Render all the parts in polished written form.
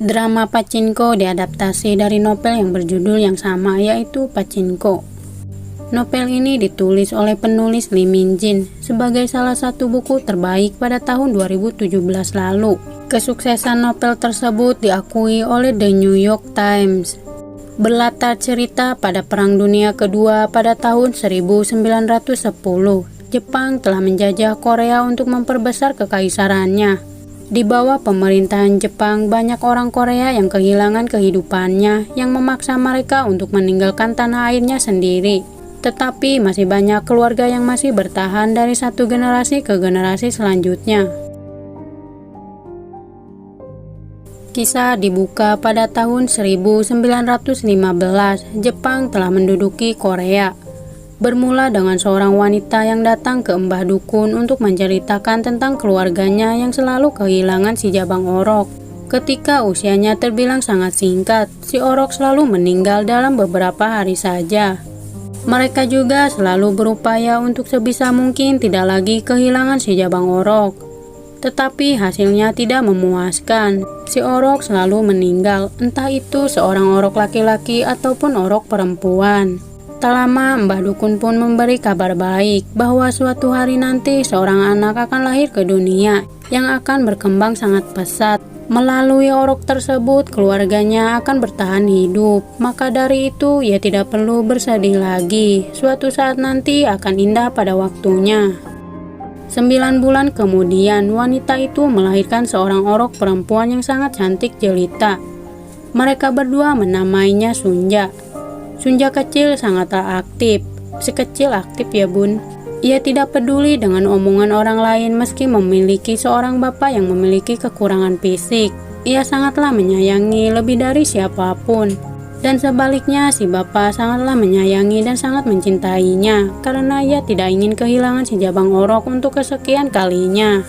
Drama Pachinko diadaptasi dari novel yang berjudul yang sama, yaitu Pachinko. Novel ini ditulis oleh penulis Lee Min-jin sebagai salah satu buku terbaik pada tahun 2017 lalu. Kesuksesan novel tersebut diakui oleh The New York Times. Berlatar cerita pada Perang Dunia Kedua pada tahun 1910, Jepang telah menjajah Korea untuk memperbesar kekaisarannya. Di bawah pemerintahan Jepang, banyak orang Korea yang kehilangan kehidupannya yang memaksa mereka untuk meninggalkan tanah airnya sendiri. Tetapi masih banyak keluarga yang masih bertahan dari satu generasi ke generasi selanjutnya. Kisah dibuka pada tahun 1915, Jepang telah menduduki Korea. Bermula dengan seorang wanita yang datang ke Mbah Dukun untuk menceritakan tentang keluarganya yang selalu kehilangan si Jabang Orok. Ketika usianya terbilang sangat singkat, si Orok selalu meninggal dalam beberapa hari saja. Mereka juga selalu berupaya untuk sebisa mungkin tidak lagi kehilangan si Jabang Orok. Tetapi hasilnya tidak memuaskan. Si Orok selalu meninggal, entah itu seorang Orok laki-laki ataupun Orok perempuan. Tak lama, Mbah Dukun pun memberi kabar baik bahwa suatu hari nanti seorang anak akan lahir ke dunia yang akan berkembang sangat pesat. Melalui orok tersebut, keluarganya akan bertahan hidup. Maka dari itu, ia tidak perlu bersedih lagi. Suatu saat nanti akan indah pada waktunya. 9 bulan kemudian, wanita itu melahirkan seorang orok perempuan yang sangat cantik jelita. Mereka berdua menamainya Sunja. Sunja kecil sangatlah aktif, sekecil aktif ya bun. Ia tidak peduli dengan omongan orang lain meski memiliki seorang bapak yang memiliki kekurangan fisik. Ia sangatlah menyayangi lebih dari siapapun. Dan sebaliknya si bapak sangatlah menyayangi dan sangat mencintainya karena ia tidak ingin kehilangan si Jabang Orok untuk kesekian kalinya.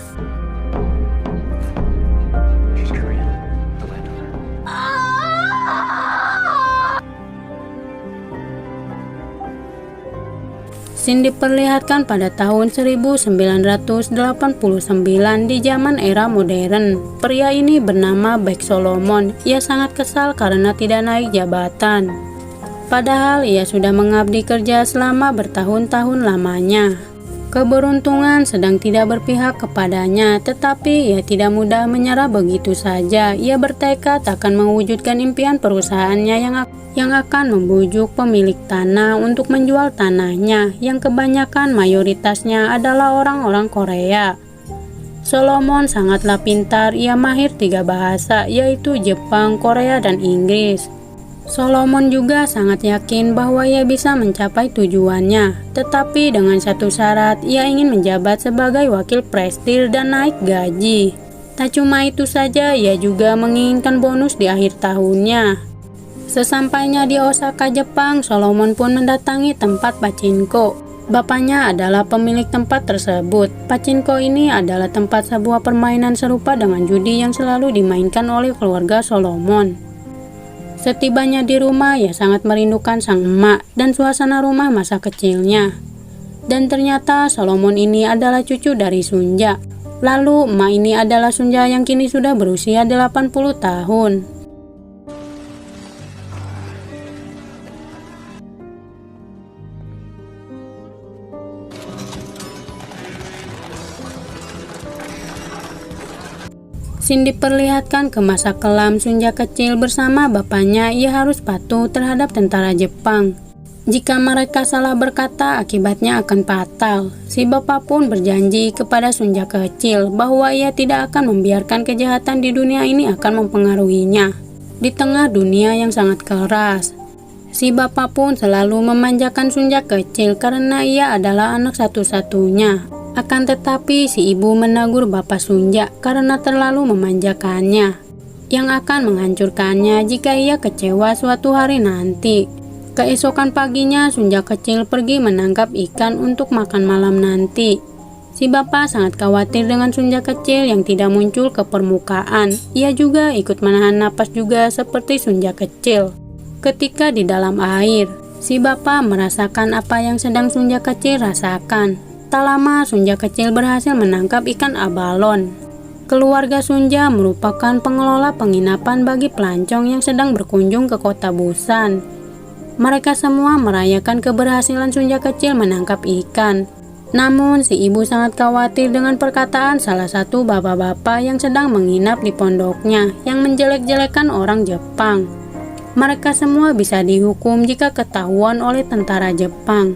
Scene diperlihatkan pada tahun 1989 di zaman era modern. Pria ini bernama Baek Solomon. Ia sangat kesal karena tidak naik jabatan. Padahal ia sudah mengabdi kerja selama bertahun-tahun lamanya. Keberuntungan sedang tidak berpihak kepadanya, tetapi ia tidak mudah menyerah begitu saja. Ia bertekad akan mewujudkan impian perusahaannya yang akan membujuk pemilik tanah untuk menjual tanahnya, yang kebanyakan mayoritasnya adalah orang-orang Korea. Solomon sangatlah pintar, ia mahir 3 bahasa, yaitu Jepang, Korea, dan Inggris. Solomon juga sangat yakin bahwa ia bisa mencapai tujuannya, tetapi dengan satu syarat, ia ingin menjabat sebagai wakil presidir dan naik gaji. Tak cuma itu saja, ia juga menginginkan bonus di akhir tahunnya. Sesampainya di Osaka, Jepang, Solomon pun mendatangi tempat Pachinko. Bapaknya adalah pemilik tempat tersebut. Pachinko ini adalah tempat sebuah permainan serupa dengan judi yang selalu dimainkan oleh keluarga Solomon. Setibanya di rumah, ia sangat merindukan sang emak dan suasana rumah masa kecilnya. Dan ternyata Solomon ini adalah cucu dari Sunja. Lalu emak ini adalah Sunja yang kini sudah berusia 80 tahun. Scene diperlihatkan ke masa kelam Sunja kecil bersama bapaknya. Ia harus patuh terhadap tentara Jepang. Jika mereka salah berkata, akibatnya akan fatal. Si bapak pun berjanji kepada Sunja kecil bahwa ia tidak akan membiarkan kejahatan di dunia ini akan mempengaruhinya. Di tengah dunia yang sangat keras, si bapak pun selalu memanjakan Sunja kecil karena ia adalah anak satu-satunya. Akan tetapi si ibu menegur bapak Sunja karena terlalu memanjakannya, yang akan menghancurkannya jika ia kecewa suatu hari nanti. Keesokan paginya Sunja kecil pergi menangkap ikan untuk makan malam nanti. Si bapak sangat khawatir dengan Sunja kecil yang tidak muncul ke permukaan. Ia juga ikut menahan napas juga seperti Sunja kecil. Ketika di dalam air, si bapak merasakan apa yang sedang Sunja kecil rasakan. Tak lama Sunja kecil berhasil menangkap ikan abalon. Keluarga Sunja merupakan pengelola penginapan bagi pelancong yang sedang berkunjung ke kota Busan. Mereka semua merayakan keberhasilan Sunja kecil menangkap ikan. Namun si ibu sangat khawatir dengan perkataan salah satu bapak-bapak yang sedang menginap di pondoknya yang menjelek-jelekan orang Jepang. Mereka semua bisa dihukum jika ketahuan oleh tentara Jepang.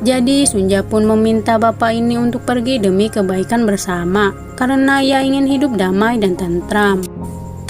Jadi Sunja pun meminta bapak ini untuk pergi demi kebaikan bersama, karena ia ingin hidup damai dan tentram.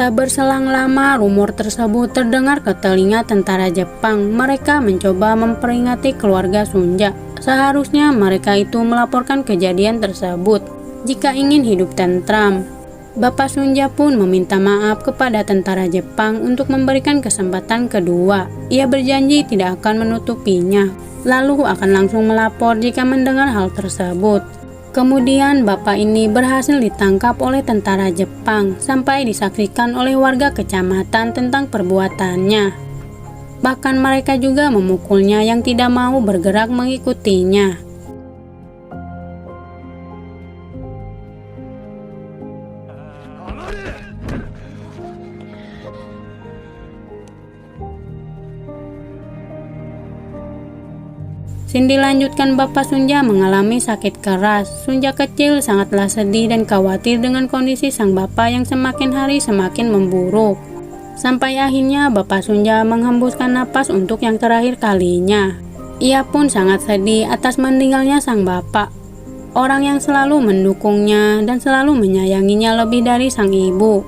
Tak berselang lama rumor tersebut terdengar ke telinga tentara Jepang. Mereka mencoba memperingati keluarga Sunja. Seharusnya mereka itu melaporkan kejadian tersebut jika ingin hidup tentram. Bapak Sunja pun meminta maaf kepada tentara Jepang untuk memberikan kesempatan kedua. Ia berjanji tidak akan menutupinya, lalu akan langsung melapor jika mendengar hal tersebut. Kemudian bapak ini berhasil ditangkap oleh tentara Jepang sampai disaksikan oleh warga kecamatan tentang perbuatannya. Bahkan mereka juga memukulnya yang tidak mau bergerak mengikutinya. Dilanjutkan bapak Sunja mengalami sakit keras. Sunja kecil sangatlah sedih dan khawatir dengan kondisi sang bapak yang semakin hari semakin memburuk. Sampai akhirnya bapak Sunja menghembuskan napas untuk yang terakhir kalinya. Ia pun sangat sedih atas meninggalnya sang bapak, orang yang selalu mendukungnya dan selalu menyayanginya lebih dari sang ibu.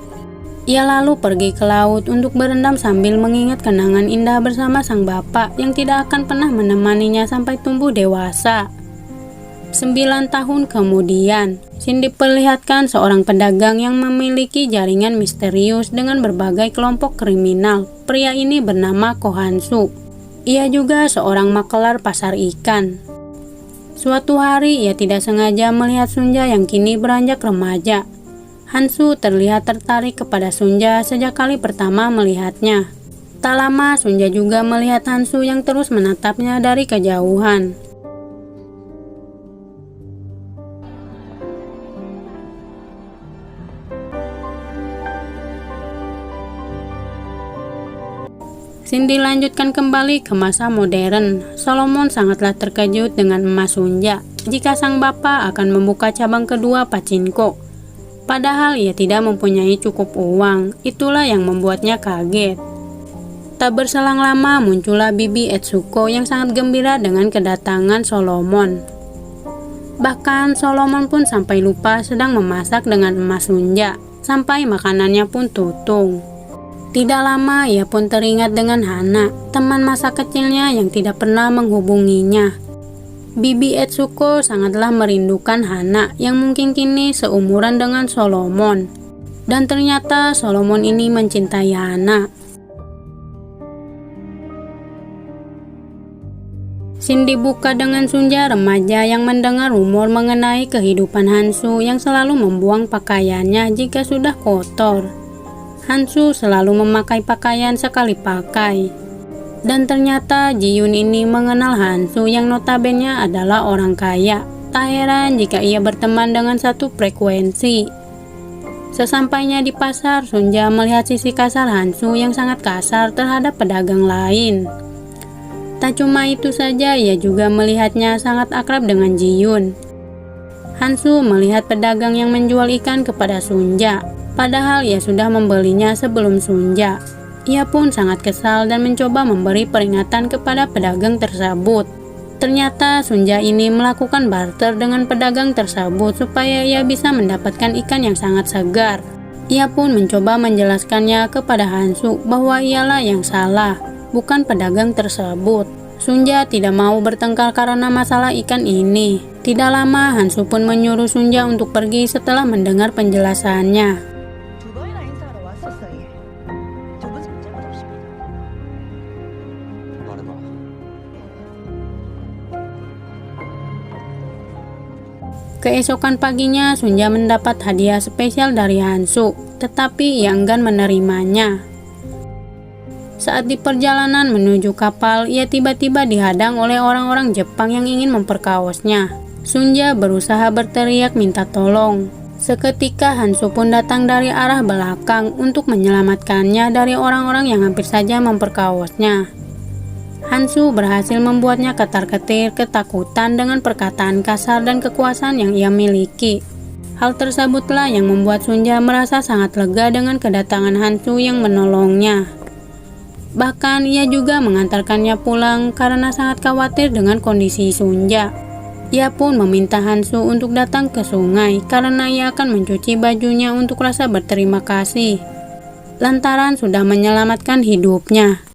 Ia lalu pergi ke laut untuk berendam sambil mengingat kenangan indah bersama sang bapak yang tidak akan pernah menemaninya sampai tumbuh dewasa. 9 tahun kemudian, diperlihatkan seorang pedagang yang memiliki jaringan misterius dengan berbagai kelompok kriminal. Pria ini bernama Kohansu. Ia juga seorang makelar pasar ikan. Suatu hari ia tidak sengaja melihat Sunja yang kini beranjak remaja. Hansu terlihat tertarik kepada Sunja sejak kali pertama melihatnya. Tak lama Sunja juga melihat Hansu yang terus menatapnya dari kejauhan. Dilanjutkan kembali ke masa modern. Solomon sangatlah terkejut dengan emas Sunja jika sang bapak akan membuka cabang kedua Pachinko. Padahal ia tidak mempunyai cukup uang. Itulah yang membuatnya kaget. Tak berselang lama muncullah Bibi Etsuko yang sangat gembira dengan kedatangan Solomon. Bahkan Solomon pun sampai lupa sedang memasak dengan emas Sunja, sampai makanannya pun tutung. Tidak lama ia pun teringat dengan Hana, teman masa kecilnya yang tidak pernah menghubunginya. Bibi Etsuko sangatlah merindukan Hana yang mungkin kini seumuran dengan Solomon. Dan ternyata Solomon ini mencintai Hana. Dibuka dengan Sunja remaja yang mendengar rumor mengenai kehidupan Hansu yang selalu membuang pakaiannya jika sudah kotor. Hansu selalu memakai pakaian sekali pakai. Dan ternyata Jiyun ini mengenal Hansu yang notabene adalah orang kaya. Tak heran jika ia berteman dengan satu frekuensi. Sesampainya di pasar, Sunja melihat sisi kasar Hansu yang sangat kasar terhadap pedagang lain. Tak cuma itu saja, ia juga melihatnya sangat akrab dengan Jiyun. Hansu melihat pedagang yang menjual ikan kepada Sunja, padahal ia sudah membelinya sebelum Sunja. Ia pun sangat kesal dan mencoba memberi peringatan kepada pedagang tersebut. Ternyata Sunja ini melakukan barter dengan pedagang tersebut supaya ia bisa mendapatkan ikan yang sangat segar. Ia pun mencoba menjelaskannya kepada Hansu bahwa ialah yang salah, bukan pedagang tersebut. Sunja tidak mau bertengkar karena masalah ikan ini. Tidak lama, Hansu pun menyuruh Sunja untuk pergi setelah mendengar penjelasannya. 두 번이나 인사하러 왔었어요. 두 분 손잡고 없습니다. 말해봐. Keesokan paginya, Sunja mendapat hadiah spesial dari Hansu, tetapi ia enggan menerimanya. Saat di perjalanan menuju kapal, ia tiba-tiba dihadang oleh orang-orang Jepang yang ingin memperkawasnya. Sunja berusaha berteriak minta tolong. Seketika Hansu pun datang dari arah belakang untuk menyelamatkannya dari orang-orang yang hampir saja memperkawasnya. Hansu berhasil membuatnya ketar-ketir ketakutan dengan perkataan kasar dan kekuasaan yang ia miliki. Hal tersebutlah yang membuat Sunja merasa sangat lega dengan kedatangan Hansu yang menolongnya. Bahkan ia juga mengantarkannya pulang karena sangat khawatir dengan kondisi Sunja. Ia pun meminta Hansu untuk datang ke sungai karena ia akan mencuci bajunya untuk rasa berterima kasih, lantaran sudah menyelamatkan hidupnya.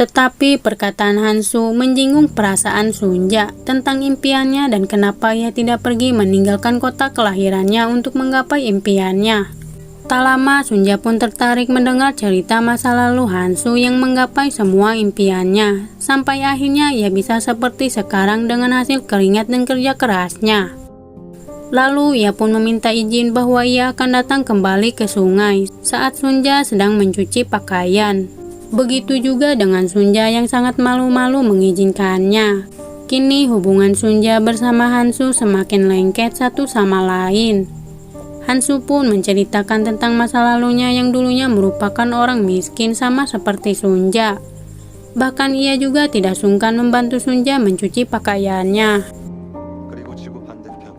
Tetapi perkataan Hansu menyinggung perasaan Sunja tentang impiannya dan kenapa ia tidak pergi meninggalkan kota kelahirannya untuk menggapai impiannya. Tak lama, Sunja pun tertarik mendengar cerita masa lalu Hansu yang menggapai semua impiannya, sampai akhirnya ia bisa seperti sekarang dengan hasil keringat dan kerja kerasnya. Lalu ia pun meminta izin bahwa ia akan datang kembali ke sungai saat Sunja sedang mencuci pakaian. Begitu juga dengan Sunja yang sangat malu-malu mengizinkannya. Kini hubungan Sunja bersama Hansu semakin lengket satu sama lain. Hansu pun menceritakan tentang masa lalunya yang dulunya merupakan orang miskin sama seperti Sunja. Bahkan ia juga tidak sungkan membantu Sunja mencuci pakaiannya. 그리고 지구 반대편.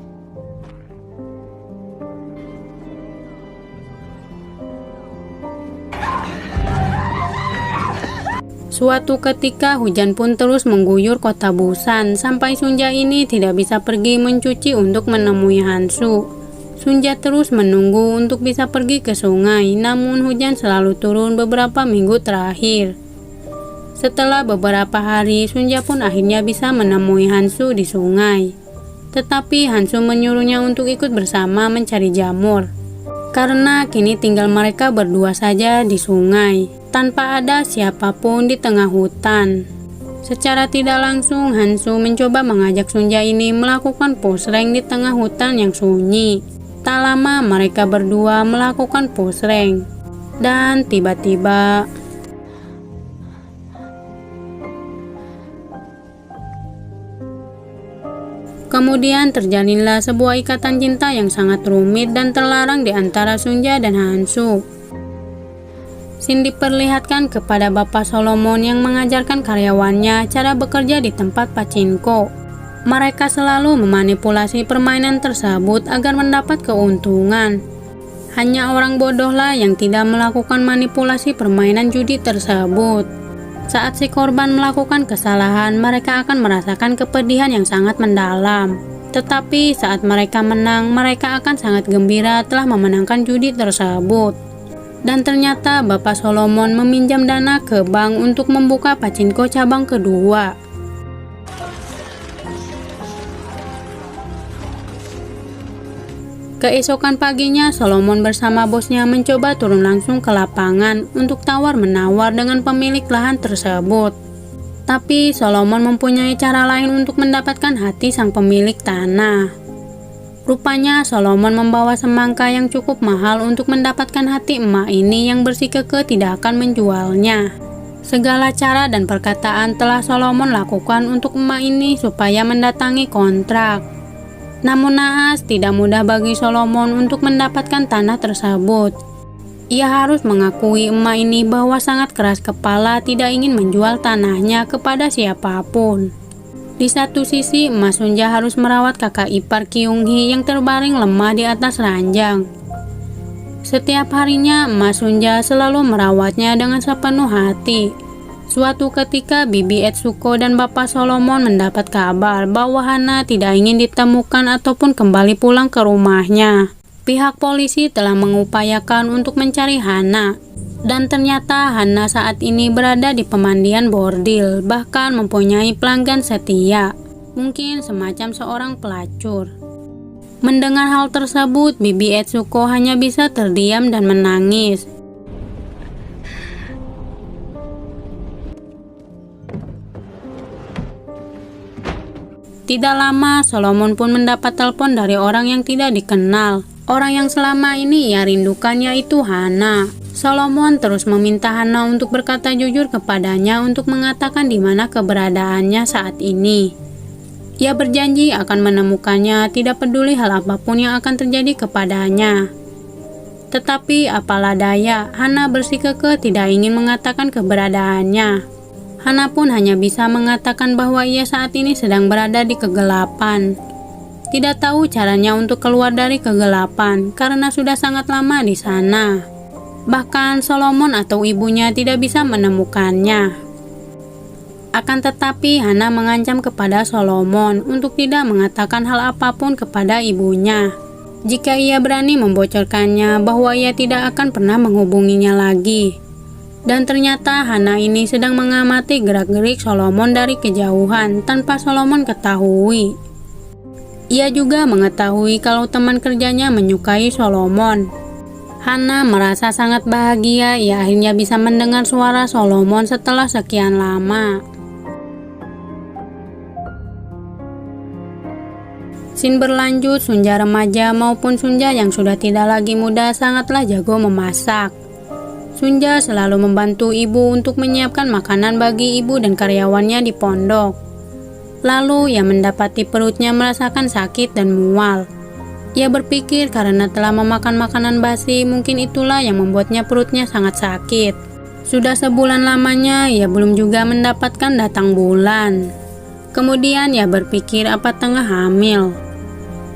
Suatu ketika hujan pun terus mengguyur kota Busan sampai Sunja ini tidak bisa pergi mencuci untuk menemui Hansu. Sunja terus menunggu untuk bisa pergi ke sungai, namun hujan selalu turun beberapa minggu terakhir. Setelah beberapa hari, Sunja pun akhirnya bisa menemui Hansu di sungai. Tetapi Hansu menyuruhnya untuk ikut bersama mencari jamur, karena kini tinggal mereka berdua saja di sungai, tanpa ada siapapun di tengah hutan. Secara tidak langsung, Hansu mencoba mengajak Sunja ini melakukan pusreng di tengah hutan yang sunyi. Tak lama mereka berdua melakukan pusreng, dan tiba-tiba kemudian terjalinlah sebuah ikatan cinta yang sangat rumit dan terlarang di antara Sunja dan Hansu. Scene diperlihatkan kepada Bapak Solomon yang mengajarkan karyawannya cara bekerja di tempat pachinko. Mereka selalu memanipulasi permainan tersebut agar mendapat keuntungan. Hanya orang bodohlah yang tidak melakukan manipulasi permainan judi tersebut. Saat si korban melakukan kesalahan, mereka akan merasakan kepedihan yang sangat mendalam. Tetapi saat mereka menang, mereka akan sangat gembira telah memenangkan judi tersebut. Dan ternyata Bapak Solomon meminjam dana ke bank untuk membuka pachinko cabang kedua. Keesokan paginya, Solomon bersama bosnya mencoba turun langsung ke lapangan untuk tawar-menawar dengan pemilik lahan tersebut. Tapi Solomon mempunyai cara lain untuk mendapatkan hati sang pemilik tanah. Rupanya Solomon membawa semangka yang cukup mahal untuk mendapatkan hati emak ini yang bersikukuh tidak akan menjualnya. Segala cara dan perkataan telah Solomon lakukan untuk emak ini supaya mendatangi kontrak. Namun naas, tidak mudah bagi Solomon untuk mendapatkan tanah tersebut. Ia harus mengakui emak ini bahwa sangat keras kepala tidak ingin menjual tanahnya kepada siapapun. Di satu sisi, emak Sunja harus merawat kakak ipar Kyung-hee yang terbaring lemah di atas ranjang. Setiap harinya, emak Sunja selalu merawatnya dengan sepenuh hati. Suatu ketika Bibi Etsuko dan Bapak Solomon mendapat kabar bahwa Hana tidak ingin ditemukan ataupun kembali pulang ke rumahnya. Pihak polisi telah mengupayakan untuk mencari Hana, dan ternyata Hana saat ini berada di pemandian bordil, bahkan mempunyai pelanggan setia. mungkin semacam seorang pelacur. Mendengar hal tersebut, Bibi Etsuko hanya bisa terdiam dan menangis. Tidak lama, Solomon pun mendapat telepon dari orang yang tidak dikenal. Orang yang selama ini ia rindukan yaitu Hana. Solomon terus meminta Hana untuk berkata jujur kepadanya untuk mengatakan di mana keberadaannya saat ini. Ia berjanji akan menemukannya, tidak peduli hal apapun yang akan terjadi kepadanya. Tetapi apalah daya, Hana bersikukuh tidak ingin mengatakan keberadaannya. Hana pun hanya bisa mengatakan bahwa ia saat ini sedang berada di kegelapan. Tidak tahu caranya untuk keluar dari kegelapan karena sudah sangat lama di sana. Bahkan Solomon atau ibunya tidak bisa menemukannya. Akan tetapi Hana mengancam kepada Solomon untuk tidak mengatakan hal apapun kepada ibunya. Jika ia berani membocorkannya bahwa ia tidak akan pernah menghubunginya lagi. Dan ternyata Hana ini sedang mengamati gerak-gerik Solomon dari kejauhan tanpa Solomon ketahui. Ia juga mengetahui kalau teman kerjanya menyukai Solomon. Hana merasa sangat bahagia ia akhirnya bisa mendengar suara Solomon setelah sekian lama. Scene berlanjut, Sunja remaja maupun Sunja yang sudah tidak lagi muda sangatlah jago memasak. Sunja selalu membantu ibu untuk menyiapkan makanan bagi ibu dan karyawannya di pondok. Lalu ia mendapati perutnya merasakan sakit dan mual. Ia berpikir karena telah memakan makanan basi, mungkin itulah yang membuatnya perutnya sangat sakit. Sudah sebulan lamanya ia belum juga mendapatkan datang bulan. Kemudian ia berpikir apa tengah hamil.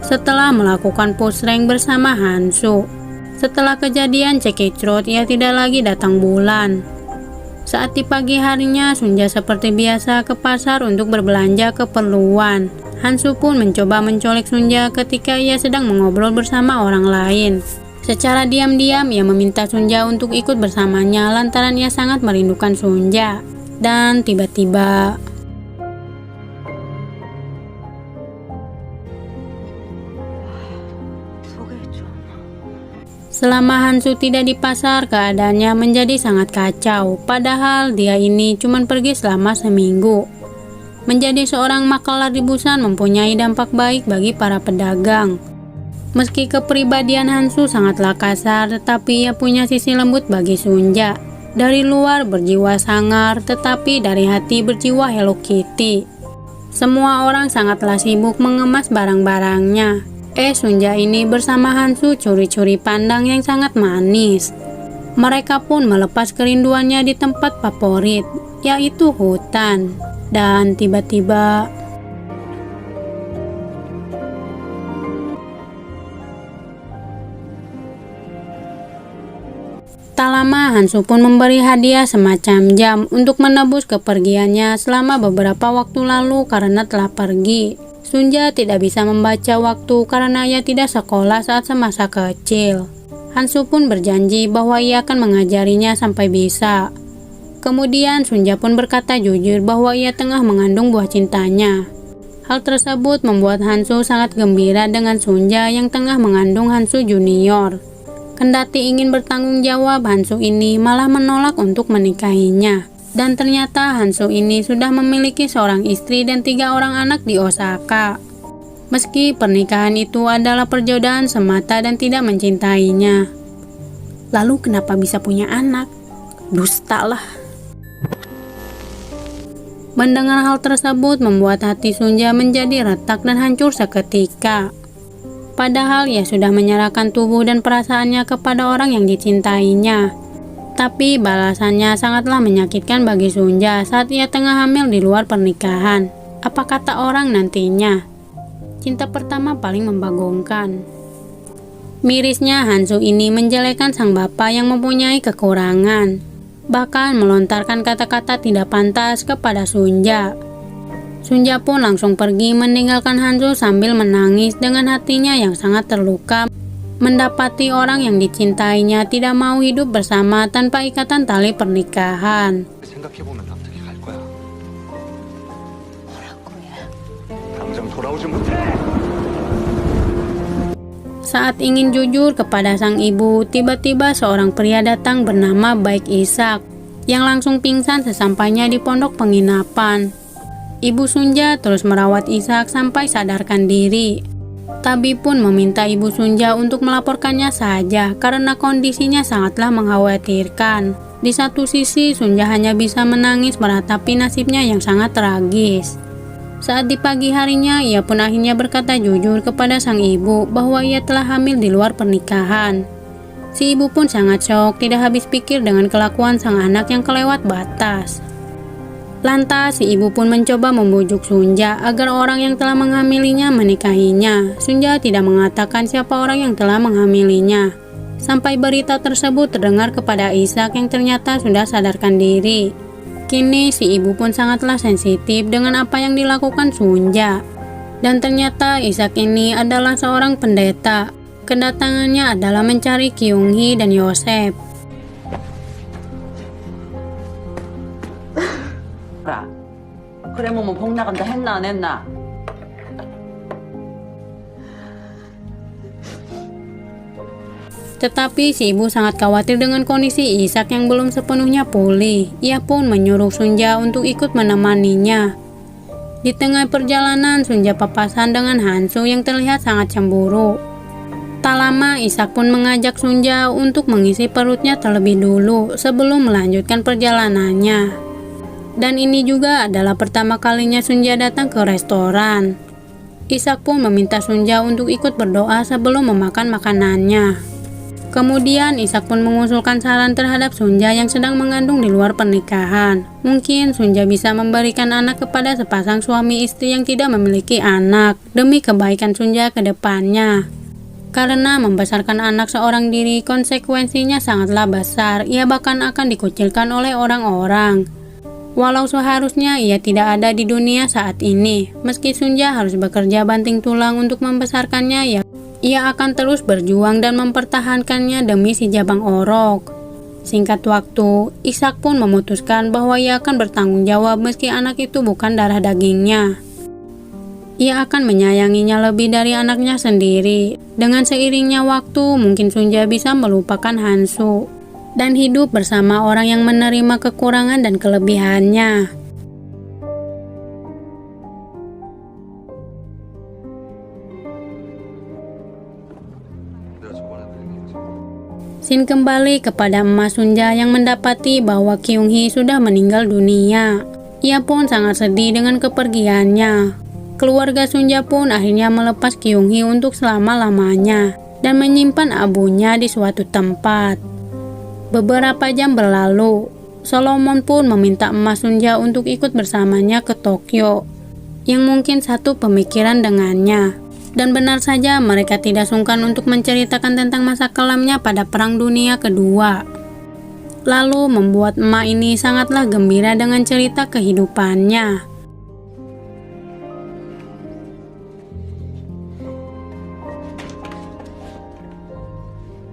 Setelah melakukan push rank bersama Hansu. Setelah kejadian cekicrot, ia tidak lagi datang bulan. Saat di pagi harinya, Sunja seperti biasa ke pasar untuk berbelanja keperluan. Hansu pun mencoba menculik Sunja ketika ia sedang mengobrol bersama orang lain. Secara diam-diam, ia meminta Sunja untuk ikut bersamanya lantaran ia sangat merindukan Sunja. Dan tiba-tiba... Selama Hansu tidak di pasar, keadaannya menjadi sangat kacau. Padahal dia ini cuma pergi selama seminggu. Menjadi seorang makelar di Busan mempunyai dampak baik bagi para pedagang. Meski kepribadian Hansu sangatlah kasar, tetapi ia punya sisi lembut bagi Sunja. Dari luar berjiwa sangar, tetapi dari hati berjiwa Hello Kitty. Semua orang sangatlah sibuk mengemas barang-barangnya. Sunja ini bersama Hansu curi-curi pandang yang sangat manis. Mereka pun melepas kerinduannya di tempat favorit, yaitu hutan. Dan tiba-tiba... Tak lama Hansu pun memberi hadiah semacam jam untuk menebus kepergiannya selama beberapa waktu lalu karena telah pergi. Sunja tidak bisa membaca waktu karena ia tidak sekolah saat semasa kecil. Hansu pun berjanji bahwa ia akan mengajarinya sampai bisa. Kemudian Sunja pun berkata jujur bahwa ia tengah mengandung buah cintanya. Hal tersebut membuat Hansu sangat gembira dengan Sunja yang tengah mengandung Hansu Junior. Kendati ingin bertanggung jawab, Hansu ini malah menolak untuk menikahinya. Dan ternyata Hansu ini sudah memiliki seorang istri dan 3 orang anak di Osaka. Meski pernikahan itu adalah perjodohan semata dan tidak mencintainya. Lalu kenapa bisa punya anak? Dusta lah. Mendengar hal tersebut membuat hati Sunja menjadi retak dan hancur seketika. Padahal ia sudah menyerahkan tubuh dan perasaannya kepada orang yang dicintainya. Tapi balasannya sangatlah menyakitkan bagi Sunja saat ia tengah hamil di luar pernikahan. Apa kata orang nantinya? Cinta pertama paling membagongkan. Mirisnya Hansu ini menjelekkan sang bapak yang mempunyai kekurangan. Bahkan melontarkan kata-kata tidak pantas kepada Sunja. Sunja pun langsung pergi meninggalkan Hansu sambil menangis dengan hatinya yang sangat terluka. Mendapati orang yang dicintainya tidak mau hidup bersama tanpa ikatan tali pernikahan. 생각해보면 어떻게 갈 거야? 뭐라고 해? 나오지 못해. Saat ingin jujur kepada sang ibu, tiba-tiba seorang pria datang bernama Baek Ishak yang langsung pingsan sesampainya di pondok penginapan. Ibu Sunja terus merawat Ishak sampai sadarkan diri. Tabi pun meminta Ibu Sunja untuk melaporkannya saja karena kondisinya sangatlah mengkhawatirkan. Di satu sisi, Sunja hanya bisa menangis meratapi nasibnya yang sangat tragis. Saat di pagi harinya, ia pun akhirnya berkata jujur kepada sang ibu bahwa ia telah hamil di luar pernikahan. Si ibu pun sangat syok, tidak habis pikir dengan kelakuan sang anak yang kelewat batas. Lantas, si ibu pun mencoba membujuk Sunja agar orang yang telah menghamilinya menikahinya. Sunja tidak mengatakan siapa orang yang telah menghamilinya. Sampai berita tersebut terdengar kepada Ishak yang ternyata sudah sadarkan diri. Kini si ibu pun sangatlah sensitif dengan apa yang dilakukan Sunja. Dan ternyata Ishak ini adalah seorang pendeta. Kedatangannya adalah mencari Kyung-hee dan Yosef. 그래 뭐 복 나간다 했나 안 했나? Tetapi si ibu sangat khawatir dengan kondisi Ishak yang belum sepenuhnya pulih. Ia pun menyuruh Sunja untuk ikut menemaninya. Di tengah perjalanan, Sunja papasan dengan Hansu yang terlihat sangat cemburu. Tak lama, Ishak pun mengajak Sunja untuk mengisi perutnya terlebih dulu sebelum melanjutkan perjalanannya. Dan ini juga adalah pertama kalinya Sunja datang ke restoran. Ishak pun meminta Sunja untuk ikut berdoa sebelum memakan makanannya. Kemudian Ishak pun mengusulkan saran terhadap Sunja yang sedang mengandung di luar pernikahan. Mungkin Sunja bisa memberikan anak kepada sepasang suami istri yang tidak memiliki anak demi kebaikan Sunja ke depannya. Karena membesarkan anak seorang diri konsekuensinya sangatlah besar, ia bahkan akan dikucilkan oleh orang-orang. Walau seharusnya ia tidak ada di dunia saat ini, meski Sunja harus bekerja banting tulang untuk membesarkannya, ia akan terus berjuang dan mempertahankannya demi si Jabang Orok. Singkat waktu, Ishak pun memutuskan bahwa ia akan bertanggung jawab meski anak itu bukan darah dagingnya. Ia akan menyayanginya lebih dari anaknya sendiri. Dengan seiringnya waktu, mungkin Sunja bisa melupakan Hansu dan hidup bersama orang yang menerima kekurangan dan kelebihannya. 내가 저번에 그 얘기했지. Scene kembali kepada emas Sunja yang mendapati bahwa Kyung-hee sudah meninggal dunia. Ia pun sangat sedih dengan kepergiannya. Keluarga Sunja pun akhirnya melepas Kyung-hee untuk selama-lamanya dan menyimpan abunya di suatu tempat. Beberapa jam berlalu, Solomon pun meminta emas Sunja untuk ikut bersamanya ke Tokyo, yang mungkin satu pemikiran dengannya. Dan benar saja mereka tidak sungkan untuk menceritakan tentang masa kelamnya pada Perang Dunia Kedua. Lalu membuat emak ini sangatlah gembira dengan cerita kehidupannya.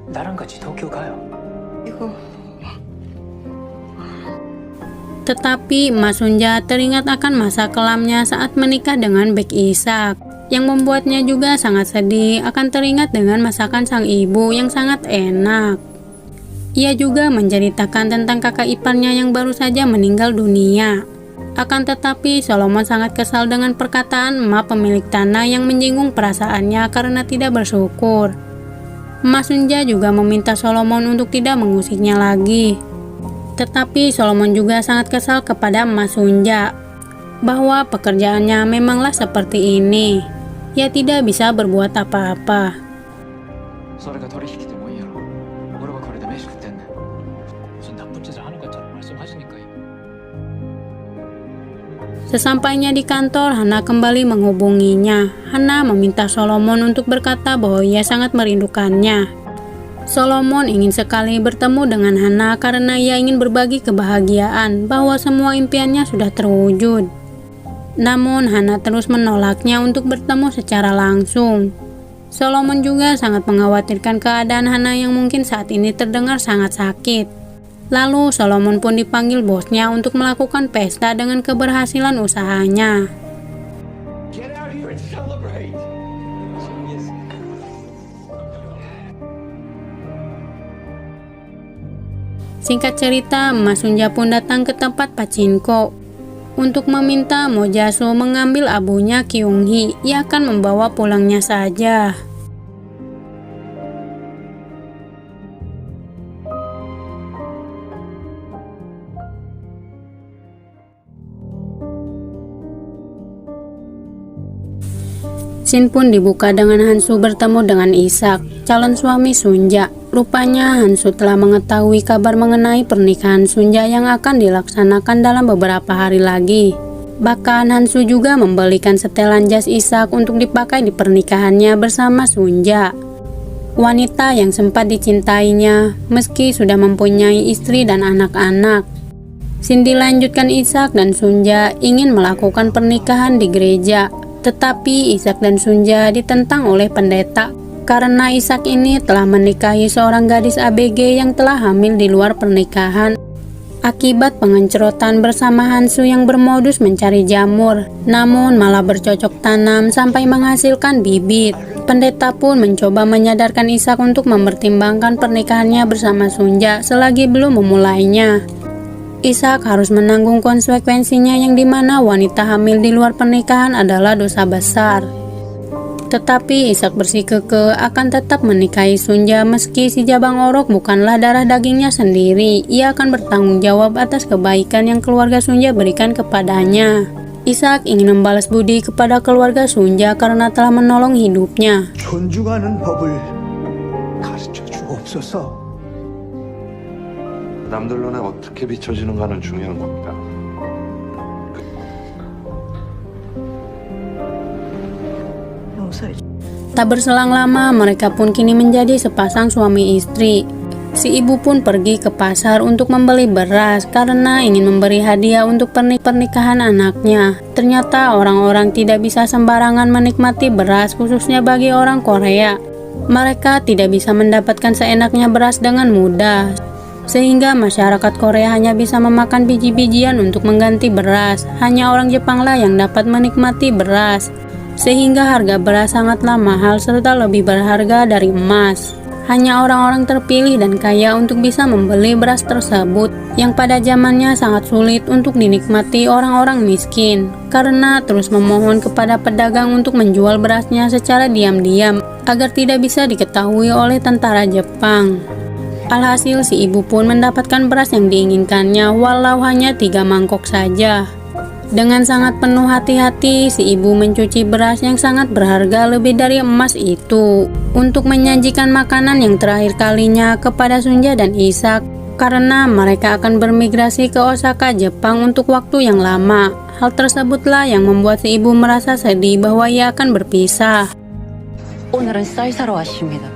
나랑 같이 도쿄 가요. 이거 Tetapi Emas Sunja teringat akan masa kelamnya saat menikah dengan Baek Ishak, yang membuatnya juga sangat sedih akan teringat dengan masakan sang ibu yang sangat enak. Ia juga menceritakan tentang kakak iparnya yang baru saja meninggal dunia. Akan tetapi Solomon sangat kesal dengan perkataan emak pemilik tanah yang menyinggung perasaannya karena tidak bersyukur. Emas Sunja juga meminta Solomon untuk tidak mengusiknya lagi. Tetapi Solomon juga sangat kesal kepada Emas Sunja bahwa pekerjaannya memanglah seperti ini. Ia tidak bisa berbuat apa-apa. それが取引でもいいやろ。俺はこれで飯食ってんねん。무슨 나쁜 짓을 하는 것처럼 말씀하시니까요. Sesampainya di kantor, Hana kembali menghubunginya. Hana meminta Solomon untuk berkata bahwa ia sangat merindukannya. Solomon ingin sekali bertemu dengan Hana karena ia ingin berbagi kebahagiaan bahwa semua impiannya sudah terwujud. Namun Hana terus menolaknya untuk bertemu secara langsung. Solomon juga sangat mengkhawatirkan keadaan Hana yang mungkin saat ini terdengar sangat sakit. Lalu Solomon pun dipanggil bosnya untuk melakukan pesta dengan keberhasilan usahanya. Get out here and celebrate. Singkat cerita, Mas Sunja pun datang ke tempat Pachinko untuk meminta Mo Jaso mengambil abunya Kyung Hee. Ia akan membawa pulangnya saja. Scene pun dibuka dengan Hansu bertemu dengan Isak, calon suami Sunja. Rupanya Hansu telah mengetahui kabar mengenai pernikahan Sunja yang akan dilaksanakan dalam beberapa hari lagi. Bahkan Hansu juga membelikan setelan jas Isak untuk dipakai di pernikahannya bersama Sunja, wanita yang sempat dicintainya meski sudah mempunyai istri dan anak-anak. Scene dilanjutkan Isak dan Sunja ingin melakukan pernikahan di gereja. Tetapi Isak dan Sunja ditentang oleh pendeta karena Isak ini telah menikahi seorang gadis ABG yang telah hamil di luar pernikahan akibat pengencerotan bersama Hansu yang bermodus mencari jamur, namun malah bercocok tanam sampai menghasilkan bibit. Pendeta pun mencoba menyadarkan Isak untuk mempertimbangkan pernikahannya bersama Sunja selagi belum memulainya. Isak harus menanggung konsekuensinya yang dimana wanita hamil di luar pernikahan adalah dosa besar. Tetapi Isak bersikukuh akan tetap menikahi Sunja meski si Jabang Orok bukanlah darah dagingnya sendiri. Ia akan bertanggung jawab atas kebaikan yang keluarga Sunja berikan kepadanya. Isak ingin membalas budi kepada keluarga Sunja karena telah menolong hidupnya. 존중하는 법을 가르쳐 주옵소서. 남들 눈에 어떻게 비춰지는가는 중요한 겁니다. 용서해. Tak berselang lama, mereka pun kini menjadi sepasang suami istri. Si ibu pun pergi ke pasar untuk membeli beras karena ingin memberi hadiah untuk pernikahan anaknya. Ternyata orang-orang tidak bisa sembarangan menikmati beras, khususnya bagi orang Korea. Mereka tidak bisa mendapatkan seenaknya beras dengan mudah, sehingga masyarakat Korea hanya bisa memakan biji-bijian untuk mengganti beras. Hanya orang Jepanglah yang dapat menikmati beras, sehingga harga beras sangatlah mahal serta lebih berharga dari emas. Hanya orang-orang terpilih dan kaya untuk bisa membeli beras tersebut, yang pada zamannya sangat sulit untuk dinikmati orang-orang miskin, karena terus memohon kepada pedagang untuk menjual berasnya secara diam-diam agar tidak bisa diketahui oleh tentara Jepang. Alhasil si ibu pun mendapatkan beras yang diinginkannya walau hanya 3 mangkok saja. Dengan sangat penuh hati-hati, si ibu mencuci beras yang sangat berharga lebih dari emas itu untuk menyajikan makanan yang terakhir kalinya kepada Sunja dan Isak karena mereka akan bermigrasi ke Osaka, Jepang untuk waktu yang lama. Hal tersebutlah yang membuat si ibu merasa sedih bahwa ia akan berpisah. 오늘은 쌀 사러 왔습니다.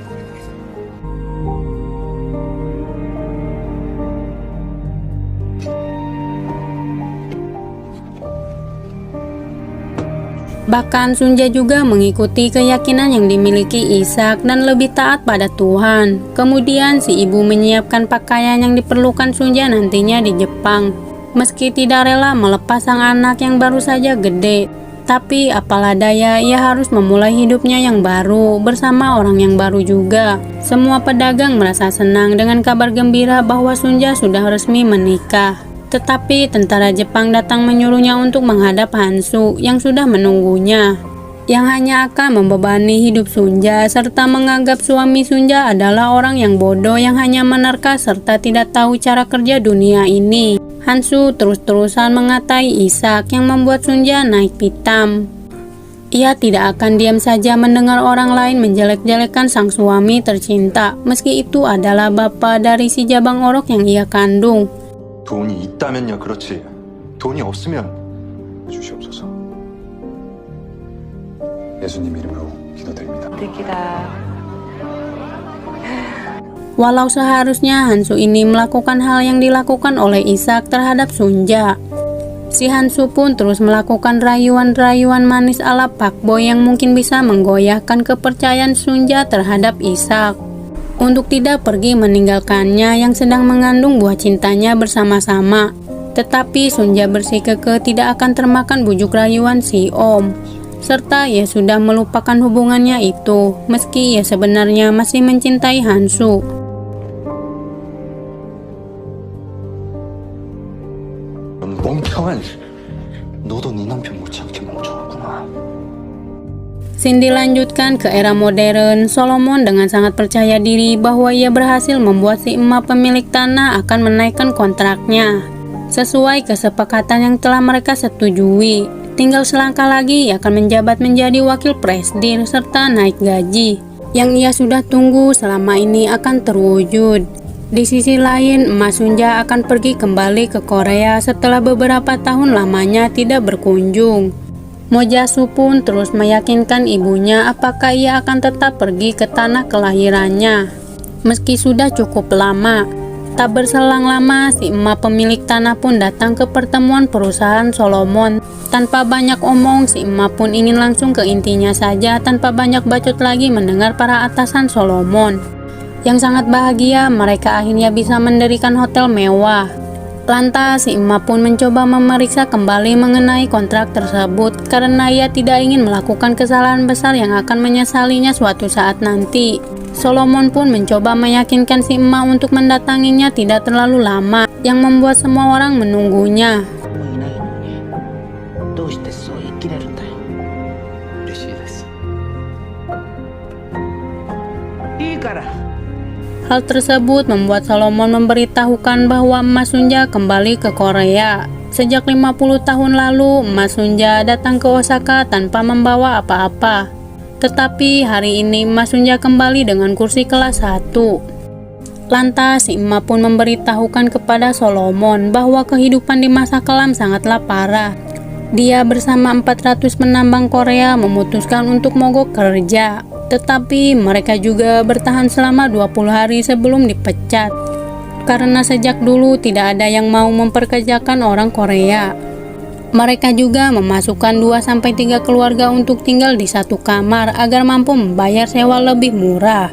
Bahkan Sunja juga mengikuti keyakinan yang dimiliki Isak dan lebih taat pada Tuhan. Kemudian si ibu menyiapkan pakaian yang diperlukan Sunja nantinya di Jepang. Meski tidak rela melepas sang anak yang baru saja gede, tapi apalah daya, ia harus memulai hidupnya yang baru bersama orang yang baru juga. Semua pedagang merasa senang dengan kabar gembira bahwa Sunja sudah resmi menikah. Tetapi tentara Jepang datang menyuruhnya untuk menghadap Hansu yang sudah menunggunya, yang hanya akan membebani hidup Sunja serta menganggap suami Sunja adalah orang yang bodoh yang hanya menerka serta tidak tahu cara kerja dunia ini. Hansu terus-terusan mengatai Isak yang membuat Sunja naik pitam. Ia tidak akan diam saja mendengar orang lain menjelek-jelekan sang suami tercinta, meski itu adalah bapa dari si Jabang Orok yang ia kandung. 돈이 있다면요, 그렇지. 돈이 없으면 주시옵소서. 예수님 이름으로 기도드립니다. Walau seharusnya Hansu ini melakukan hal yang dilakukan oleh Isak terhadap Sunja, si Hansu pun terus melakukan rayuan-rayuan manis ala fuckboy yang mungkin bisa menggoyahkan kepercayaan Sunja terhadap Isak untuk tidak pergi meninggalkannya yang sedang mengandung buah cintanya bersama-sama. Tetapi Sunja bersikukuh tidak akan termakan bujuk rayuan si Om, serta ia sudah melupakan hubungannya itu, meski ia sebenarnya masih mencintai Hansu. Scene dilanjutkan ke era modern. Solomon dengan sangat percaya diri bahwa ia berhasil membuat si emak pemilik tanah akan menaikkan kontraknya sesuai kesepakatan yang telah mereka setujui. Tinggal selangkah lagi ia akan menjabat menjadi wakil presiden serta naik gaji yang ia sudah tunggu selama ini akan terwujud. Di sisi lain, emak Sunja akan pergi kembali ke Korea setelah beberapa tahun lamanya tidak berkunjung. Mo Jasu pun terus meyakinkan ibunya apakah ia akan tetap pergi ke tanah kelahirannya meski sudah cukup lama. Tak berselang lama, si emak pemilik tanah pun datang ke pertemuan perusahaan Solomon. Tanpa banyak omong, si emak pun ingin langsung ke intinya saja tanpa banyak bacot lagi mendengar para atasan Solomon yang sangat bahagia mereka akhirnya bisa mendirikan hotel mewah. Lantas si emak pun mencoba memeriksa kembali mengenai kontrak tersebut karena ia tidak ingin melakukan kesalahan besar yang akan menyesalinya suatu saat nanti. Solomon pun mencoba meyakinkan si emak untuk mendatanginya tidak terlalu lama, yang membuat semua orang menunggunya. どうしてそう言い切れるんだよ。嬉しいです。いいから Hal tersebut membuat Solomon memberitahukan bahwa Emas Sunja kembali ke Korea. Sejak 50 tahun lalu, Emas Sunja datang ke Osaka tanpa membawa apa-apa. Tetapi hari ini Emas Sunja kembali dengan kursi kelas 1. Lantas si emak pun memberitahukan kepada Solomon bahwa kehidupan di masa kelam sangatlah parah. Dia bersama 400 penambang Korea memutuskan untuk mogok kerja. Tetapi mereka juga bertahan selama 20 hari sebelum dipecat. Karena sejak dulu tidak ada yang mau memperkerjakan orang Korea. Mereka juga memasukkan 2-3 keluarga untuk tinggal di satu kamar agar mampu membayar sewa lebih murah.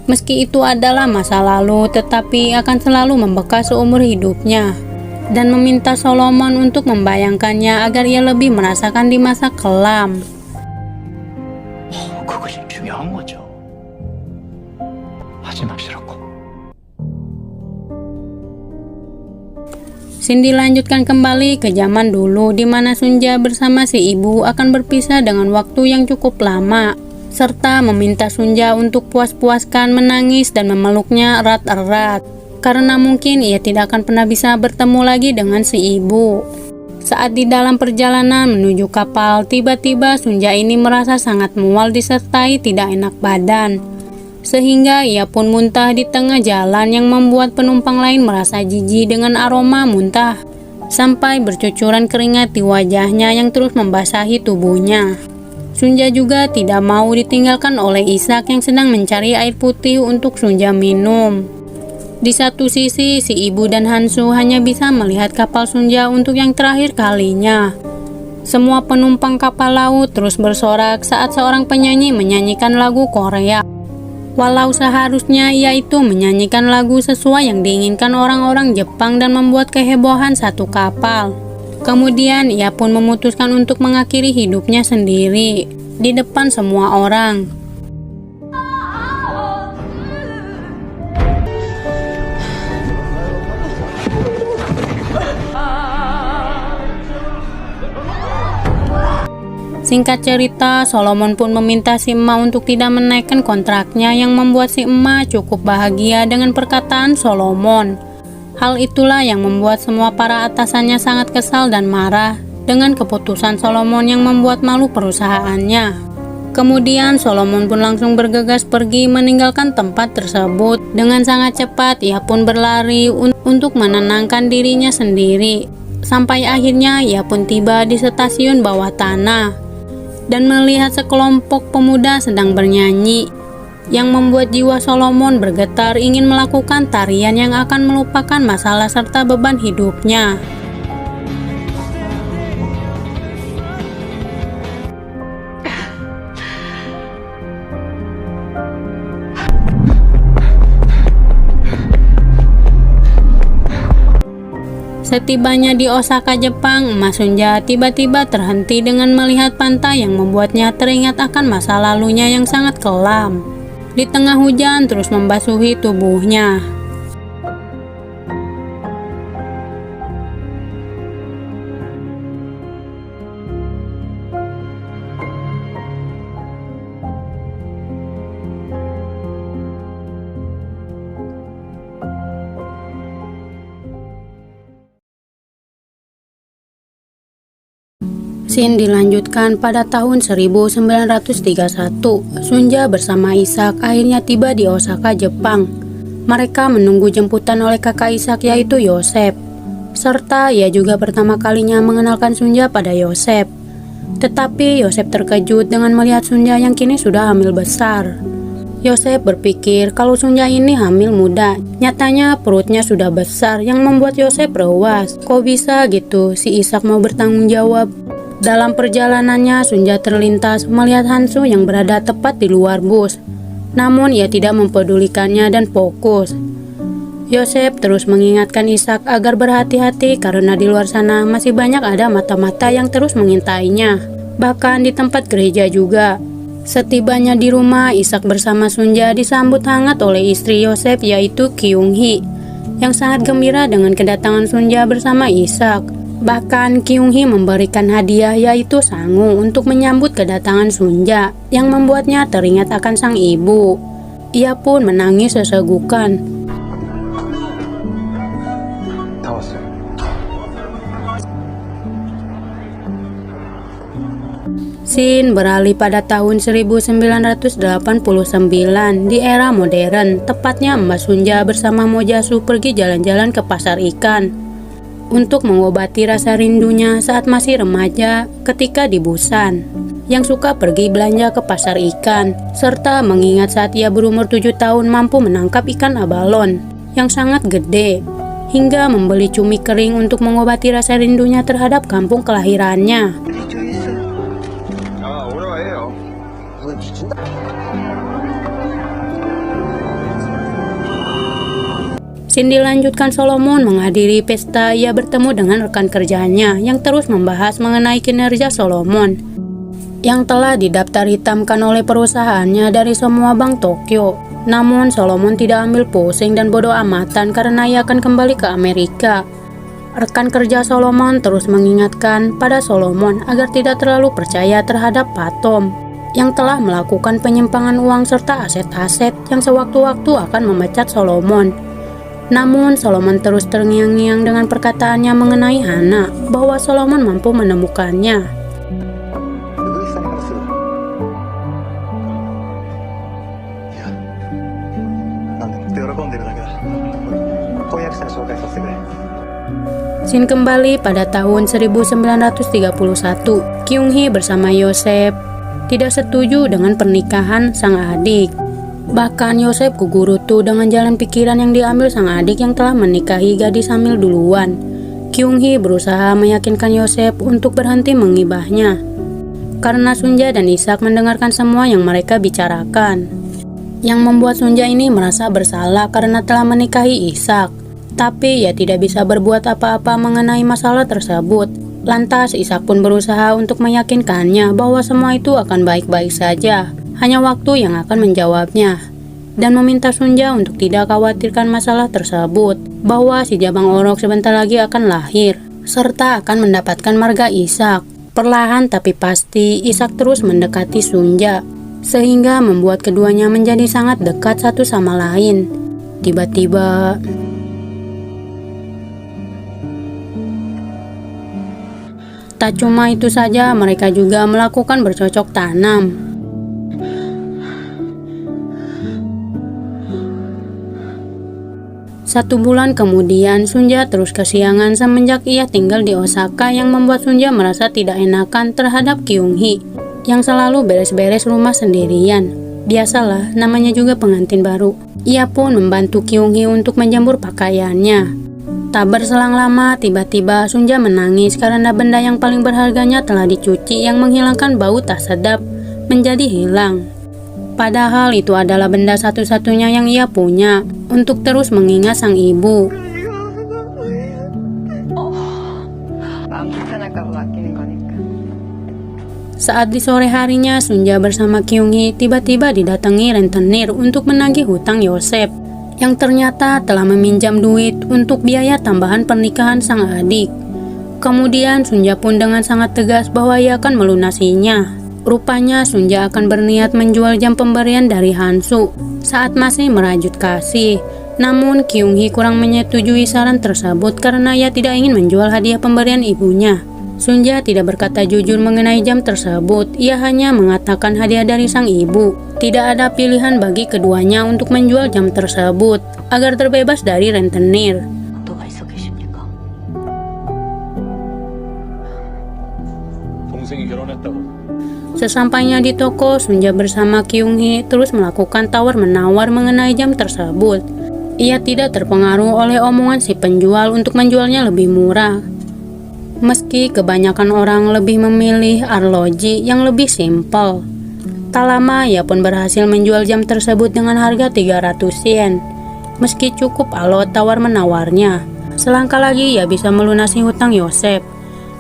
Meski itu adalah masa lalu, tetapi akan selalu membekas seumur hidupnya. Dan meminta Solomon untuk membayangkannya agar ia lebih merasakan di masa kelam. 그것이 중요한 거죠. 하지 마시라고. Scene dilanjutkan kembali ke zaman dulu di mana Sunja bersama si ibu akan berpisah dengan waktu yang cukup lama serta meminta Sunja untuk puas-puaskan menangis dan memeluknya erat-erat karena mungkin ia tidak akan pernah bisa bertemu lagi dengan si ibu. Saat di dalam perjalanan menuju kapal, tiba-tiba Sunja ini merasa sangat mual disertai tidak enak badan. Sehingga ia pun muntah di tengah jalan yang membuat penumpang lain merasa jijik dengan aroma muntah. Sampai bercucuran keringat di wajahnya yang terus membasahi tubuhnya. Sunja juga tidak mau ditinggalkan oleh Ishak yang sedang mencari air putih untuk Sunja minum. Di satu sisi, si ibu dan Hansu hanya bisa melihat kapal Sunja untuk yang terakhir kalinya. Semua penumpang kapal laut terus bersorak saat seorang penyanyi menyanyikan lagu Korea. Walau seharusnya ia itu menyanyikan lagu sesuai yang diinginkan orang-orang Jepang dan membuat kehebohan satu kapal. Kemudian ia pun memutuskan untuk mengakhiri hidupnya sendiri di depan semua orang. Singkat cerita, Solomon pun meminta si emak untuk tidak menaikkan kontraknya yang membuat si emak cukup bahagia dengan perkataan Solomon. Hal itulah yang membuat semua para atasannya sangat kesal dan marah dengan keputusan Solomon yang membuat malu perusahaannya. Kemudian Solomon pun langsung bergegas pergi meninggalkan tempat tersebut. Dengan sangat cepat ia pun berlari untuk menenangkan dirinya sendiri. Sampai akhirnya ia pun tiba di stasiun bawah tanah dan melihat sekelompok pemuda sedang bernyanyi yang membuat jiwa Solomon bergetar ingin melakukan tarian yang akan melupakan masalah serta beban hidupnya. Setibanya di Osaka, Jepang, Emas Sunja tiba-tiba terhenti dengan melihat pantai yang membuatnya teringat akan masa lalunya yang sangat kelam. Di tengah hujan terus membasuhi tubuhnya. Scene dilanjutkan pada tahun 1931. Sunja bersama Ishak akhirnya tiba di Osaka, Jepang. Mereka menunggu jemputan oleh kakak Ishak yaitu Yosef. Serta ia juga pertama kalinya mengenalkan Sunja pada Yosef. Tetapi Yosef terkejut dengan melihat Sunja yang kini sudah hamil besar. Yosef berpikir kalau Sunja ini hamil muda. Nyatanya perutnya sudah besar yang membuat Yosef rewas. Kok bisa gitu si Ishak mau bertanggung jawab? Dalam perjalanannya Sunja terlintas melihat Hansu yang berada tepat di luar bus. Namun ia tidak mempedulikannya dan fokus. Yosef terus mengingatkan Ishak agar berhati-hati karena di luar sana masih banyak ada mata-mata yang terus mengintainya. Bahkan di tempat gereja juga. Setibanya di rumah, Ishak bersama Sunja disambut hangat oleh istri Yosef yaitu Kyung-hee yang sangat gembira dengan kedatangan Sunja bersama Ishak. Bahkan Kyung-hee memberikan hadiah yaitu sangu untuk menyambut kedatangan Sunja yang membuatnya teringat akan sang ibu. Ia pun menangis sesegukan. 다 왔어요. Scene beralih pada tahun 1989 di era modern. Tepatnya Mbak Sunja bersama Mojasu pergi jalan-jalan ke pasar ikan untuk mengobati rasa rindunya saat masih remaja ketika di Busan, yang suka pergi belanja ke pasar ikan, serta mengingat saat ia berumur 7 tahun mampu menangkap ikan abalon yang sangat gede, hingga membeli cumi kering untuk mengobati rasa rindunya terhadap kampung kelahirannya. Scene dilanjutkan Solomon menghadiri pesta. Ia bertemu dengan rekan kerjanya yang terus membahas mengenai kinerja Solomon yang telah didaftar hitamkan oleh perusahaannya dari semua bank Tokyo. Namun Solomon tidak ambil pusing dan bodoh amatan karena ia akan kembali ke Amerika. Rekan kerja Solomon terus mengingatkan pada Solomon agar tidak terlalu percaya terhadap Pak Tom yang telah melakukan penyimpangan uang serta aset-aset yang sewaktu-waktu akan memecat Solomon. Namun Solomon terus terngiang-ngiang dengan perkataannya mengenai Hana bahwa Solomon mampu menemukannya. Scene kembali pada tahun 1931. Kyung-hee bersama Yosef tidak setuju dengan pernikahan sang adik. Bahkan Yosef kugurutu dengan jalan pikiran yang diambil sang adik yang telah menikahi gadis hamil duluan. Kyung-hee berusaha meyakinkan Yosef untuk berhenti mengibahnya karena Sunja dan Ishak mendengarkan semua yang mereka bicarakan, yang membuat Sunja ini merasa bersalah karena telah menikahi Ishak. Tapi ia tidak bisa berbuat apa-apa mengenai masalah tersebut. Lantas Ishak pun berusaha untuk meyakinkannya bahwa semua itu akan baik-baik saja. Hanya waktu yang akan menjawabnya, dan meminta Sunja untuk tidak khawatirkan masalah tersebut, bahwa si Jabang Orok sebentar lagi akan lahir, serta akan mendapatkan marga Ishak. Perlahan tapi pasti, Ishak terus mendekati Sunja, sehingga membuat keduanya menjadi sangat dekat satu sama lain. Tiba-tiba, tak cuma itu saja, mereka juga melakukan bercocok tanam. Satu bulan kemudian, Sunja terus kesiangan semenjak ia tinggal di Osaka yang membuat Sunja merasa tidak enakan terhadap Kyung-hee yang selalu beres-beres rumah sendirian. Biasalah, namanya juga pengantin baru. Ia pun membantu Kyung-hee untuk menjemur pakaiannya. Tak berselang lama, tiba-tiba Sunja menangis karena benda yang paling berharganya telah dicuci yang menghilangkan bau tak sedap menjadi hilang. Padahal itu adalah benda satu-satunya yang ia punya untuk terus mengingat sang ibu. Saat di sore harinya, Sunja bersama Kyung-hee tiba-tiba didatangi rentenir untuk menagih hutang Yosef yang ternyata telah meminjam duit untuk biaya tambahan pernikahan sang adik. Kemudian Sunja pun dengan sangat tegas bahwa ia akan melunasinya. Rupanya Sunja akan berniat menjual jam pemberian dari Hansu saat masih merajut kasih. Namun Kyung-hee kurang menyetujui saran tersebut karena ia tidak ingin menjual hadiah pemberian ibunya. Sunja tidak berkata jujur mengenai jam tersebut, ia hanya mengatakan hadiah dari sang ibu. Tidak ada pilihan bagi keduanya untuk menjual jam tersebut agar terbebas dari rentenir. 또가 있어 계십니까? 동생이 결혼했다고. Sesampainya di toko, Sunja bersama Kyung-hee terus melakukan tawar-menawar mengenai jam tersebut. Ia tidak terpengaruh oleh omongan si penjual untuk menjualnya lebih murah. Meski kebanyakan orang lebih memilih arloji yang lebih simpel. Tak lama ia pun berhasil menjual jam tersebut dengan harga 300 yen. Meski cukup alot tawar-menawarnya, selangkah lagi ia bisa melunasi hutang Yosef.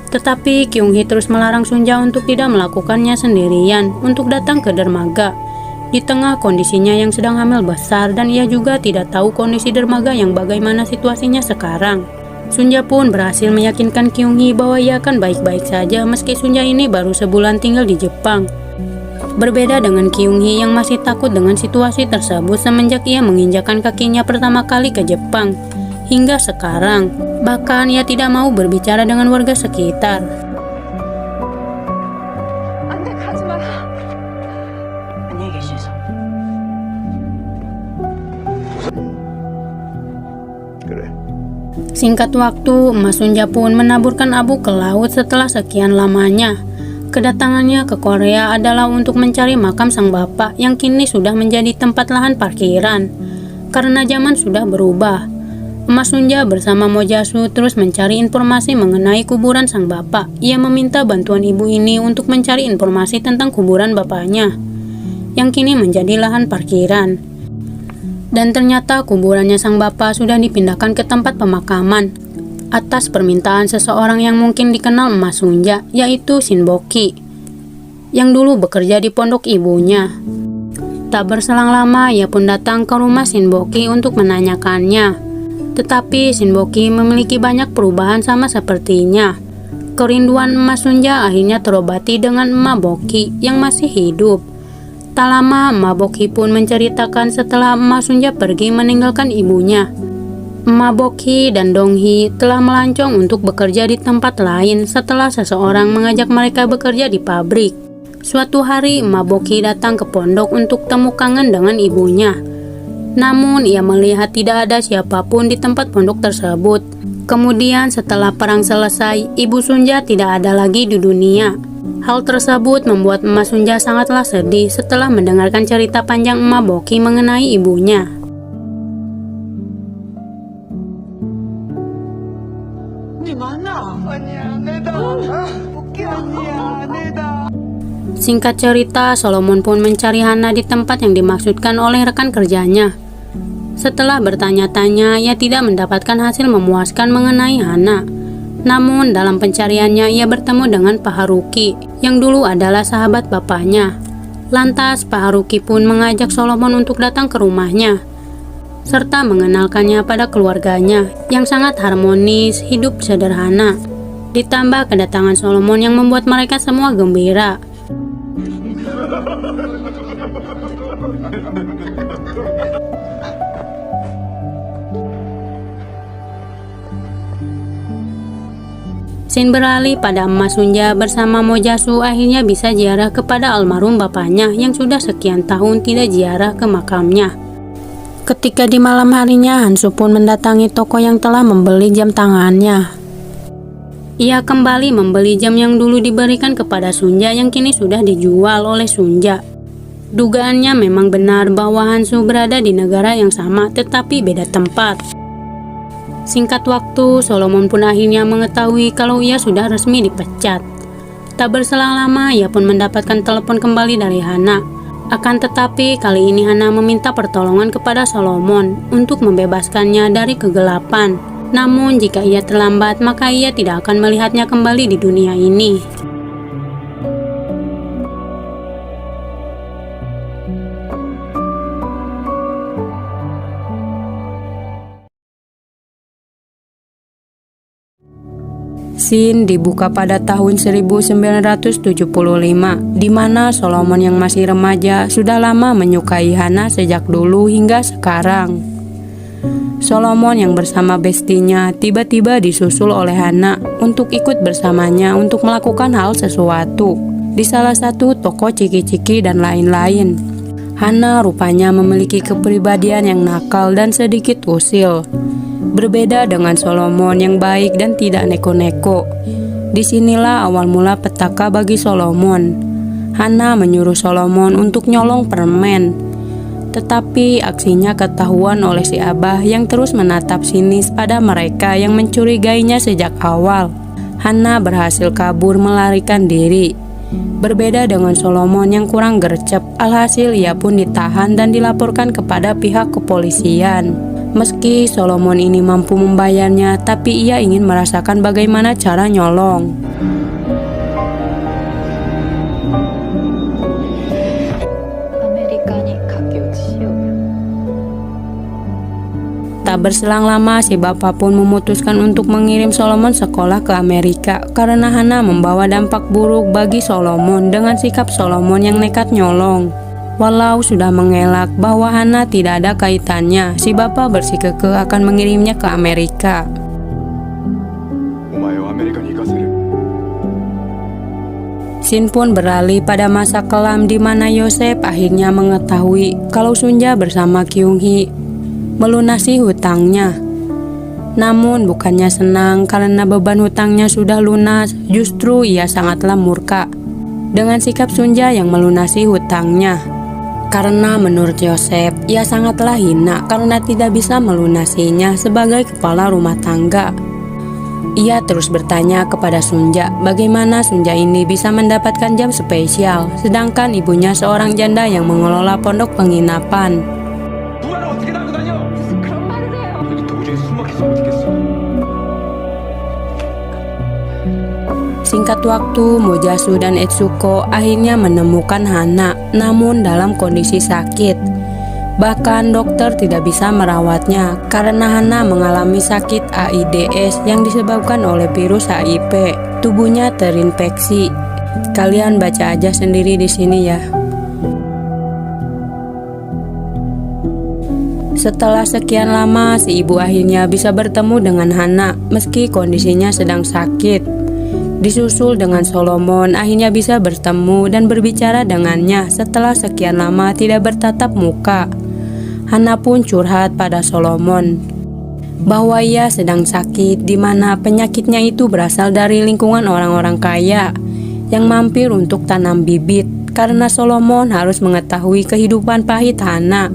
Tetapi Kyung-hee terus melarang Sunja untuk tidak melakukannya sendirian untuk datang ke dermaga. Di tengah kondisinya yang sedang hamil besar dan ia juga tidak tahu kondisi dermaga yang bagaimana situasinya sekarang. Sunja pun berhasil meyakinkan Kyung-hee bahwa ia akan baik-baik saja meski Sunja ini baru sebulan tinggal di Jepang. Berbeda dengan Kyung-hee yang masih takut dengan situasi tersebut semenjak ia menginjakkan kakinya pertama kali ke Jepang. Hingga sekarang, bahkan ia tidak mau berbicara dengan warga sekitar. 안돼 가지 마라. 안녕히 계시소. 그래. Singkat waktu, Mas Sunja pun menaburkan abu ke laut setelah sekian lamanya. Kedatangannya ke Korea adalah untuk mencari makam sang bapak yang kini sudah menjadi tempat lahan parkiran. Karena zaman sudah berubah, Mas Sunja bersama Mojasu terus mencari informasi mengenai kuburan sang bapak. Ia meminta bantuan ibu ini untuk mencari informasi tentang kuburan bapaknya, yang kini menjadi lahan parkiran. Dan ternyata kuburannya sang bapak sudah dipindahkan ke tempat pemakaman atas permintaan seseorang yang mungkin dikenal Mas Sunja, yaitu Shinboki, yang dulu bekerja di pondok ibunya. Tak berselang lama, ia pun datang ke rumah Shinboki untuk menanyakannya. Tetapi Shinboki memiliki banyak perubahan sama sepertinya. Kerinduan Mas Sunja akhirnya terobati dengan Emak Boki yang masih hidup. Tak lama, Emak Boki pun menceritakan setelah Emak Sunja pergi meninggalkan ibunya. Emak Boki dan Dong-hee telah melancong untuk bekerja di tempat lain setelah seseorang mengajak mereka bekerja di pabrik. Suatu hari, Emak Boki datang ke pondok untuk temu kangen dengan ibunya. Namun, ia melihat tidak ada siapapun di tempat pondok tersebut. Kemudian, setelah perang selesai, Ibu Sunja tidak ada lagi di dunia. Hal tersebut membuat Emak Sunja sangatlah sedih setelah mendengarkan cerita panjang Emak Boki mengenai ibunya. Singkat cerita, Solomon pun mencari Hana di tempat yang dimaksudkan oleh rekan kerjanya. Setelah bertanya-tanya, ia tidak mendapatkan hasil memuaskan mengenai Hana. Namun, dalam pencariannya ia bertemu dengan Pak Haruki, yang dulu adalah sahabat bapaknya. Lantas, Pak Haruki pun mengajak Solomon untuk datang ke rumahnya, serta mengenalkannya pada keluarganya, yang sangat harmonis, hidup sederhana. Ditambah kedatangan Solomon yang membuat mereka semua gembira. Scene beralih pada Emak Sunja bersama Mojasu akhirnya bisa ziarah kepada almarhum bapaknya yang sudah sekian tahun tidak ziarah ke makamnya. Ketika di malam harinya, Hansu pun mendatangi toko yang telah membeli jam tangannya. Ia kembali membeli jam yang dulu diberikan kepada Sunja yang kini sudah dijual oleh Sunja. Dugaannya memang benar bahwa Hansu berada di negara yang sama tetapi beda tempat. Singkat waktu, Solomon pun akhirnya mengetahui kalau ia sudah resmi dipecat. Tak berselang lama, ia pun mendapatkan telepon kembali dari Hana. Akan tetapi, kali ini Hana meminta pertolongan kepada Solomon untuk membebaskannya dari kegelapan. Namun, jika ia terlambat, maka ia tidak akan melihatnya kembali di dunia ini. Scene dibuka pada tahun 1975, di mana Solomon yang masih remaja sudah lama menyukai Hana sejak dulu hingga sekarang. Solomon yang bersama bestinya tiba-tiba disusul oleh Hana untuk ikut bersamanya untuk melakukan hal sesuatu di salah satu toko ciki-ciki dan lain-lain. Hana rupanya memiliki kepribadian yang nakal dan sedikit usil. Berbeda dengan Solomon yang baik dan tidak neko-neko. Disinilah awal mula petaka bagi Solomon. Hana menyuruh Solomon untuk nyolong permen. Tetapi aksinya ketahuan oleh si Abah yang terus menatap sinis pada mereka yang mencurigainya sejak awal. Hana berhasil kabur melarikan diri. Berbeda dengan Solomon yang kurang gercep, alhasil ia pun ditahan dan dilaporkan kepada pihak kepolisian. Meski Solomon ini mampu membayarnya, tapi ia ingin merasakan bagaimana cara nyolong. Tak berselang lama, si bapak pun memutuskan untuk mengirim Solomon sekolah ke Amerika karena Hana membawa dampak buruk bagi Solomon dengan sikap Solomon yang nekat nyolong. Walau sudah mengelak bahwa Hana tidak ada kaitannya, si bapak bersikukuh akan mengirimnya ke Amerika. Scene pun beralih pada masa kelam di mana Yosef akhirnya mengetahui kalau Sunja bersama Kyung-hee melunasi hutangnya. Namun bukannya senang karena beban hutangnya sudah lunas, justru ia sangatlah murka dengan sikap Sunja yang melunasi hutangnya. Karena menurut Yosef, ia sangatlah hina karena tidak bisa melunasinya sebagai kepala rumah tangga. Ia terus bertanya kepada Sunja bagaimana Sunja ini bisa mendapatkan jam spesial, sedangkan ibunya seorang janda yang mengelola pondok penginapan. Singkat waktu, Mojasu dan Etsuko akhirnya menemukan Hana, namun dalam kondisi sakit. Bahkan dokter tidak bisa merawatnya karena Hana mengalami sakit AIDS yang disebabkan oleh virus HIV. Tubuhnya terinfeksi. Kalian baca aja sendiri di sini ya. Setelah sekian lama, si ibu akhirnya bisa bertemu dengan Hana meski kondisinya sedang sakit. Disusul dengan Solomon akhirnya bisa bertemu dan berbicara dengannya setelah sekian lama tidak bertatap muka. Hana pun curhat pada Solomon bahwa ia sedang sakit di mana penyakitnya itu berasal dari lingkungan orang-orang kaya yang mampir untuk tanam bibit karena Solomon harus mengetahui kehidupan pahit Hana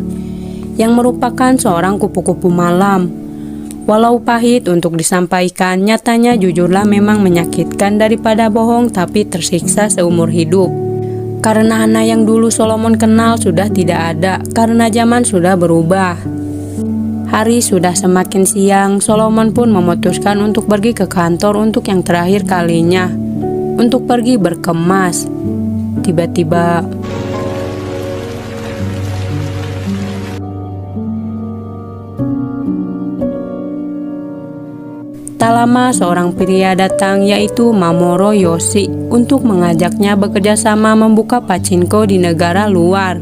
yang merupakan seorang kupu-kupu malam. Walau pahit untuk disampaikan, nyatanya jujurlah memang menyakitkan daripada bohong tapi tersiksa seumur hidup. Karena Hana yang dulu Solomon kenal sudah tidak ada karena zaman sudah berubah. Hari sudah semakin siang, Solomon pun memutuskan untuk pergi ke kantor untuk yang terakhir kalinya, untuk pergi berkemas. Tiba-tiba tak lama seorang pria datang yaitu Mamoru Yoshi untuk mengajaknya bekerja sama membuka pachinko di negara luar.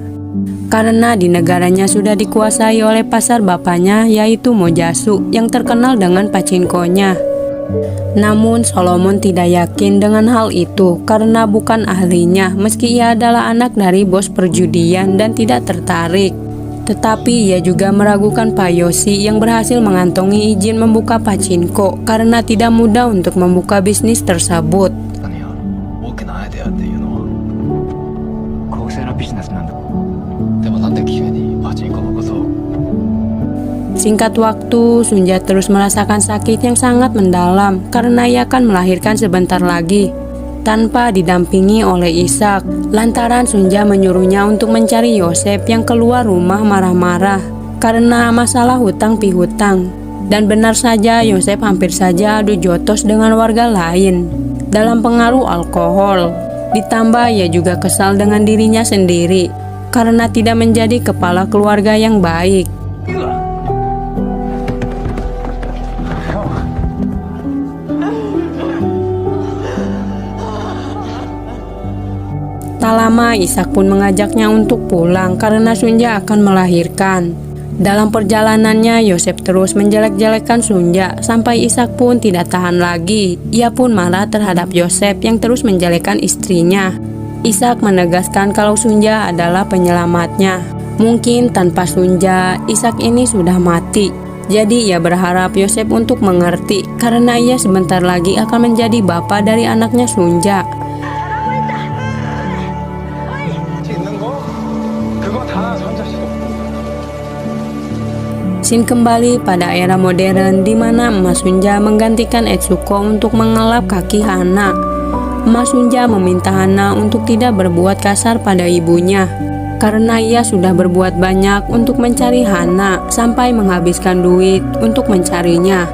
Karena di negaranya sudah dikuasai oleh pasar bapaknya yaitu Mojasu yang terkenal dengan pachinkonya. Namun Solomon tidak yakin dengan hal itu karena bukan ahlinya meski ia adalah anak dari bos perjudian dan tidak tertarik. Tetapi ia juga meragukan Pak Yoshi yang berhasil mengantongi izin membuka pachinko karena tidak mudah untuk membuka bisnis tersebut. Singkat waktu, Sunja terus merasakan sakit yang sangat mendalam karena ia akan melahirkan sebentar lagi tanpa didampingi oleh Ishak. Lantaran Sunja menyuruhnya untuk mencari Yosef yang keluar rumah marah-marah karena masalah hutang pihutang. Dan benar saja Yosef hampir saja adu jotos dengan warga lain dalam pengaruh alkohol. Ditambah ia juga kesal dengan dirinya sendiri karena tidak menjadi kepala keluarga yang baik. Tak lama Ishak pun mengajaknya untuk pulang karena Sunja akan melahirkan. Dalam perjalanannya, Yosef terus menjelek-jelekan Sunja sampai Ishak pun tidak tahan lagi. Ia pun marah terhadap Yosef yang terus menjelekkan istrinya. Ishak menegaskan kalau Sunja adalah penyelamatnya. Mungkin tanpa Sunja, Ishak ini sudah mati. Jadi ia berharap Yosef untuk mengerti karena ia sebentar lagi akan menjadi bapa dari anaknya Sunja. Scene kembali pada era modern di mana Emas Sunja menggantikan Etsuko untuk mengelap kaki Hana. Emas Sunja meminta Hana untuk tidak berbuat kasar pada ibunya karena ia sudah berbuat banyak untuk mencari Hana sampai menghabiskan duit untuk mencarinya.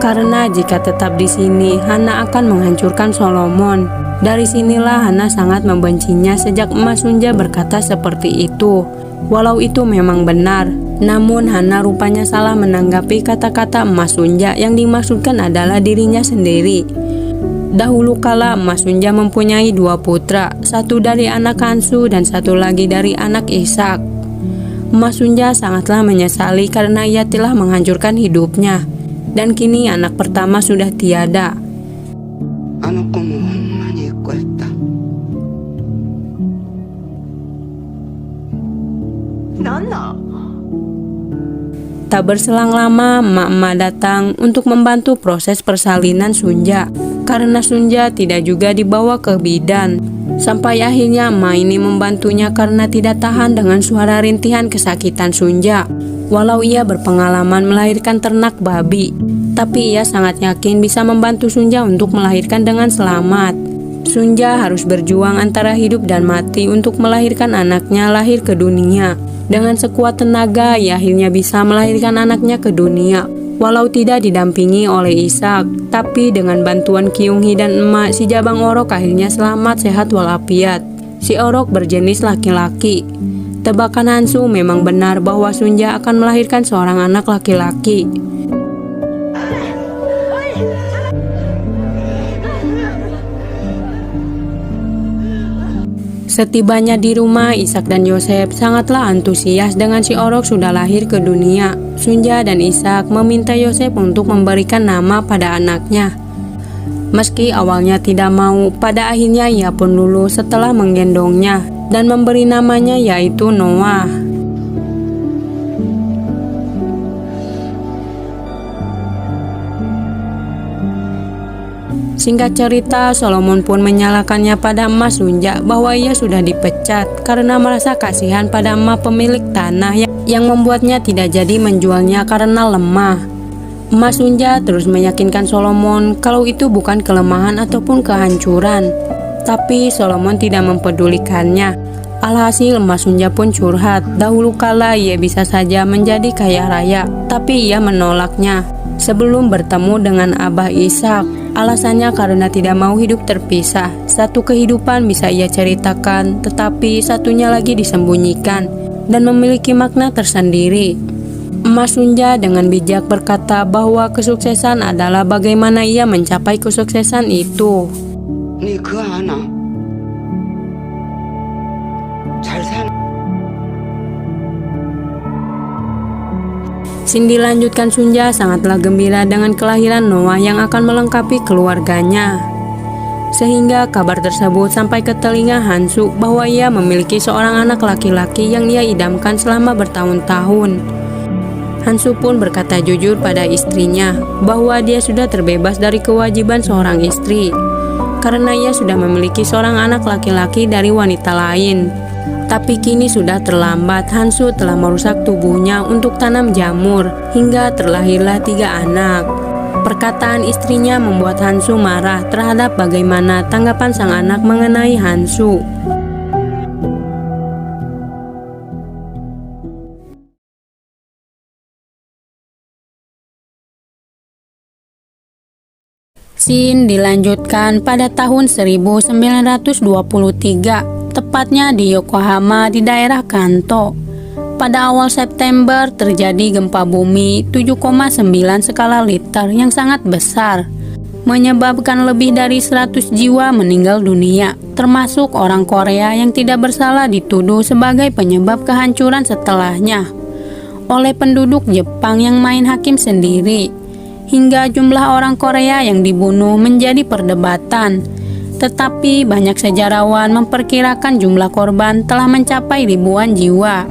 Karena jika tetap di sini, Hana akan menghancurkan Solomon. Dari sinilah Hana sangat membencinya sejak Emas Sunja berkata seperti itu. Walau itu memang benar, namun Hana rupanya salah menanggapi kata-kata Emas Sunja yang dimaksudkan adalah dirinya sendiri. Dahulu kala Emas Sunja mempunyai 2 putra, satu dari anak Hansu dan satu lagi dari anak Ishak. Emas Sunja sangatlah menyesali karena ia telah menghancurkan hidupnya, dan kini anak pertama sudah tiada. Nana. Tak berselang lama, emak-emak datang untuk membantu proses persalinan Sunja. Karena Sunja tidak juga dibawa ke bidan. Sampai akhirnya emak ini membantunya karena tidak tahan dengan suara rintihan kesakitan Sunja. Walau ia berpengalaman melahirkan ternak babi, tapi ia sangat yakin bisa membantu Sunja untuk melahirkan dengan selamat. Sunja harus berjuang antara hidup dan mati untuk melahirkan anaknya lahir ke dunia. Dengan sekuat tenaga, ia akhirnya bisa melahirkan anaknya ke dunia. Walau tidak didampingi oleh Ishak, tapi dengan bantuan Kyunghi dan emak, si Jabang Orok akhirnya selamat sehat walafiat. Si Orok berjenis laki-laki. Tebakan Hansu memang benar bahwa Sunja akan melahirkan seorang anak laki-laki. Setibanya di rumah, Ishak dan Yosef sangatlah antusias dengan si Orok sudah lahir ke dunia. Sunja dan Ishak meminta Yosef untuk memberikan nama pada anaknya. Meski awalnya tidak mau, pada akhirnya ia pun lulus setelah menggendongnya dan memberi namanya yaitu Noah. Singkat cerita, Solomon pun menyalahkannya pada Emas Sunja bahwa ia sudah dipecat karena merasa kasihan pada emak pemilik tanah yang membuatnya tidak jadi menjualnya karena lemah. Emas Sunja terus meyakinkan Solomon kalau itu bukan kelemahan ataupun kehancuran, tapi Solomon tidak mempedulikannya. Alhasil Emas Sunja pun curhat, dahulu kala ia bisa saja menjadi kaya raya, tapi ia menolaknya. Sebelum bertemu dengan Abah Ishak, alasannya karena tidak mau hidup terpisah. Satu kehidupan bisa ia ceritakan, tetapi satunya lagi disembunyikan dan memiliki makna tersendiri. Emas Sunja dengan bijak berkata bahwa kesuksesan adalah bagaimana ia mencapai kesuksesan itu. Scene dilanjutkan. Sunja sangatlah gembira dengan kelahiran Noah yang akan melengkapi keluarganya. Sehingga kabar tersebut sampai ke telinga Hansu bahwa ia memiliki seorang anak laki-laki yang ia idamkan selama bertahun-tahun. Hansu pun berkata jujur pada istrinya bahwa dia sudah terbebas dari kewajiban seorang istri karena ia sudah memiliki seorang anak laki-laki dari wanita lain. Tapi kini sudah terlambat. Hansu telah merusak tubuhnya untuk tanam jamur hingga terlahirlah 3 anak. Perkataan istrinya membuat Hansu marah terhadap bagaimana tanggapan sang anak mengenai Hansu. Scene dilanjutkan pada tahun 1923. Tepatnya di Yokohama di daerah Kanto. Pada awal September terjadi gempa bumi 7,9 skala Richter yang sangat besar, menyebabkan lebih dari 100 jiwa meninggal dunia, termasuk orang Korea yang tidak bersalah dituduh sebagai penyebab kehancuran setelahnya. oleh penduduk Jepang yang main hakim sendiri, hingga jumlah orang Korea yang dibunuh menjadi perdebatan. Tetapi banyak sejarawan memperkirakan jumlah korban telah mencapai ribuan jiwa.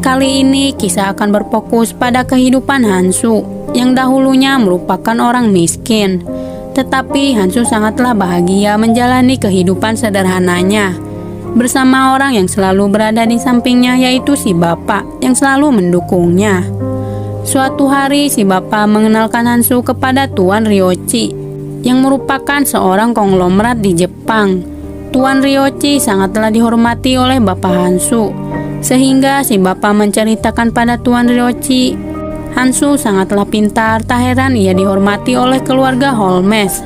Kali ini kisah akan berfokus pada kehidupan Hansu yang dahulunya merupakan orang miskin. Tetapi Hansu sangatlah bahagia menjalani kehidupan sederhananya bersama orang yang selalu berada di sampingnya, yaitu si bapak yang selalu mendukungnya. Suatu hari si bapak mengenalkan Hansu kepada Tuan Ryochi yang merupakan seorang konglomerat di Jepang. Tuan Ryochi sangatlah dihormati oleh bapak Hansu, sehingga si bapak menceritakan pada Tuan Ryochi, Hansu sangatlah pintar, tak heran ia dihormati oleh keluarga Holmes,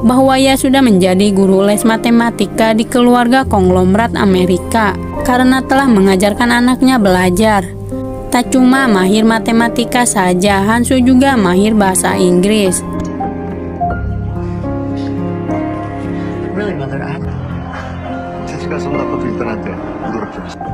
bahwa ia sudah menjadi guru les matematika di keluarga konglomerat Amerika karena telah mengajarkan anaknya belajar. Tak cuma mahir matematika saja, Hansu juga mahir bahasa Inggris. Really, mother,父がそんなこと言ったなんて驚きました。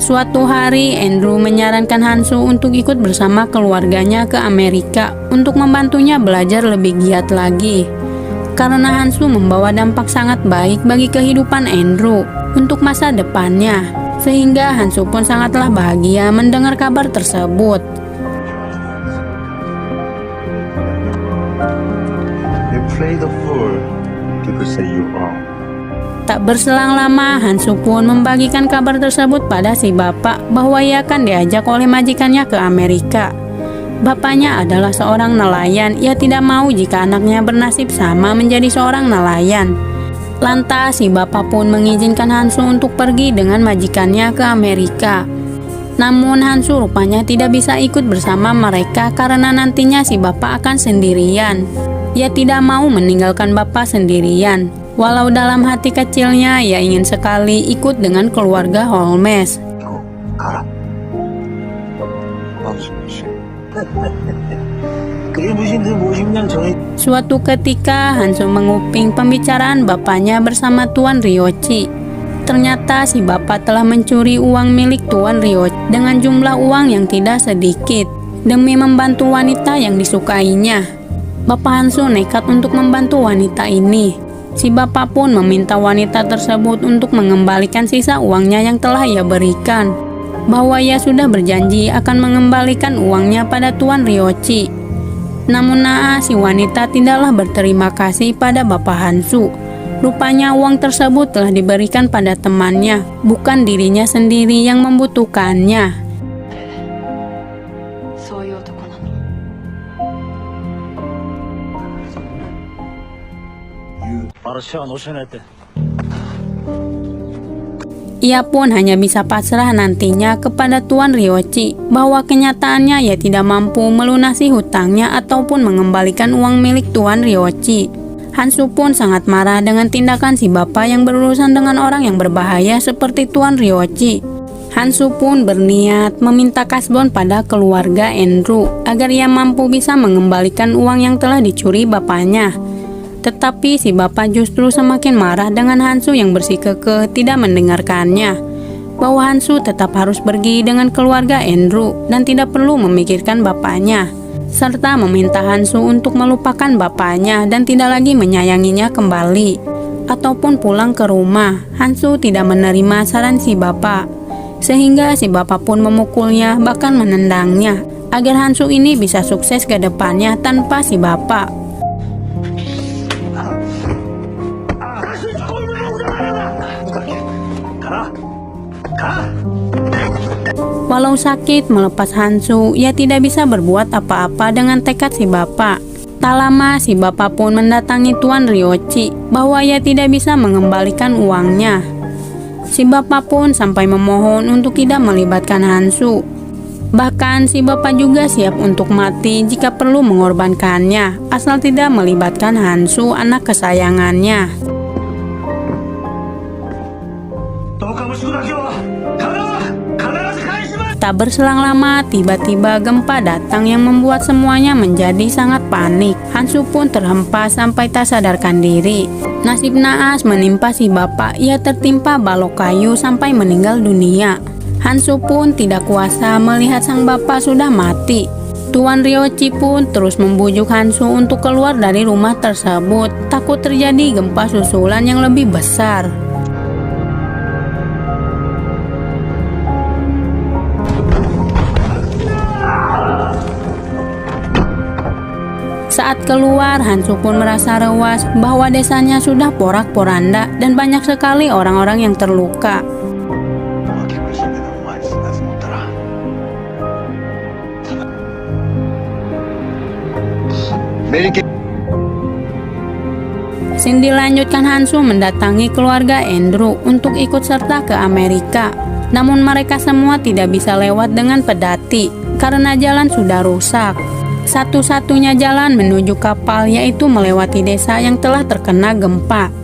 Suatu hari, Andrew menyarankan Hansu untuk ikut bersama keluarganya ke Amerika untuk membantunya belajar lebih giat lagi. Karena Hansu membawa dampak sangat baik bagi kehidupan Andrew untuk masa depannya, sehingga Hansu pun sangatlah bahagia mendengar kabar tersebut. You play the fool, people say you are. Tak berselang lama, Hansu pun membagikan kabar tersebut pada si bapak bahwa ia akan diajak oleh majikannya ke Amerika. Bapaknya adalah seorang nelayan, ia tidak mau jika anaknya bernasib sama menjadi seorang nelayan. Lantas si bapak pun mengizinkan Hansu untuk pergi dengan majikannya ke Amerika. Namun Hansu rupanya tidak bisa ikut bersama mereka karena nantinya si bapak akan sendirian. Ia tidak mau meninggalkan bapak sendirian. Walau dalam hati kecilnya ia ingin sekali ikut dengan keluarga Holmes. Suatu ketika Hansu menguping pembicaraan bapaknya bersama Tuan Ryochi. Ternyata si bapak telah mencuri uang milik Tuan Ryochi dengan jumlah uang yang tidak sedikit demi membantu wanita yang disukainya. Bapak Hansu nekat untuk membantu wanita ini. Si bapak pun meminta wanita tersebut untuk mengembalikan sisa uangnya yang telah ia berikan, bahwa ia sudah berjanji akan mengembalikan uangnya pada Tuan Ryochi. Namun naas si wanita tidaklah berterima kasih pada bapak Hansu. Rupanya uang tersebut telah diberikan pada temannya, bukan dirinya sendiri yang membutuhkannya. そういう男なの。 Ia pun hanya bisa pasrah nantinya kepada Tuan Ryochi bahwa kenyataannya ia tidak mampu melunasi hutangnya ataupun mengembalikan uang milik Tuan Ryochi. Hansu pun sangat marah dengan tindakan si bapak yang berurusan dengan orang yang berbahaya seperti Tuan Ryochi. Hansu pun berniat meminta kasbon pada keluarga Andrew agar ia mampu bisa mengembalikan uang yang telah dicuri bapaknya. Tetapi si bapak justru semakin marah dengan Hansu yang bersikukuh tidak mendengarkannya, bahwa Hansu tetap harus pergi dengan keluarga Andrew dan tidak perlu memikirkan bapaknya, serta meminta Hansu untuk melupakan bapaknya dan tidak lagi menyayanginya kembali, ataupun pulang ke rumah. Hansu tidak menerima saran si bapak, sehingga si bapak pun memukulnya bahkan menendangnya, agar Hansu ini bisa sukses ke depannya tanpa si bapak. Walau sakit melepas Hansu, ia tidak bisa berbuat apa-apa dengan tekad si bapak. Tak lama si bapak pun mendatangi Tuan Ryochi bahwa ia tidak bisa mengembalikan uangnya. Si bapak pun sampai memohon untuk tidak melibatkan Hansu. Bahkan si bapak juga siap untuk mati jika perlu mengorbankannya, asal tidak melibatkan Hansu, anak kesayangannya. Tak berselang lama, tiba-tiba gempa datang yang membuat semuanya menjadi sangat panik. Hansu pun terhempas sampai tak sadarkan diri. Nasib naas menimpa si bapak, ia tertimpa balok kayu sampai meninggal dunia. Hansu pun tidak kuasa melihat sang bapak sudah mati. Tuan Ryochi pun terus membujuk Hansu untuk keluar dari rumah tersebut, takut terjadi gempa susulan yang lebih besar. Saat keluar, Hansu pun merasa rewas bahwa desanya sudah porak-poranda dan banyak sekali orang-orang yang terluka. Scene dilanjutkan Hansu mendatangi keluarga Andrew untuk ikut serta ke Amerika. Namun mereka semua tidak bisa lewat dengan pedati karena jalan sudah rusak. Satu-satunya jalan menuju kapal yaitu melewati desa yang telah terkena gempa.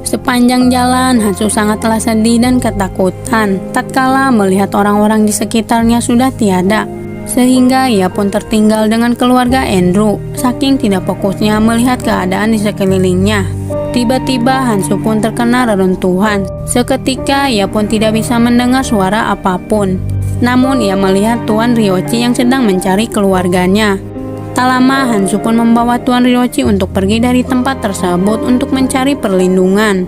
Sepanjang jalan, Hansu sangatlah sedih dan ketakutan tatkala melihat orang-orang di sekitarnya sudah tiada. Sehingga ia pun tertinggal dengan keluarga Andrew, saking tidak fokusnya melihat keadaan di sekelilingnya. Tiba-tiba Hansu pun terkena reruntuhan. Seketika ia pun tidak bisa mendengar suara apapun. Namun ia melihat Tuan Ryochi yang sedang mencari keluarganya. Tak lama Hansu pun membawa Tuan Ryochi untuk pergi dari tempat tersebut untuk mencari perlindungan.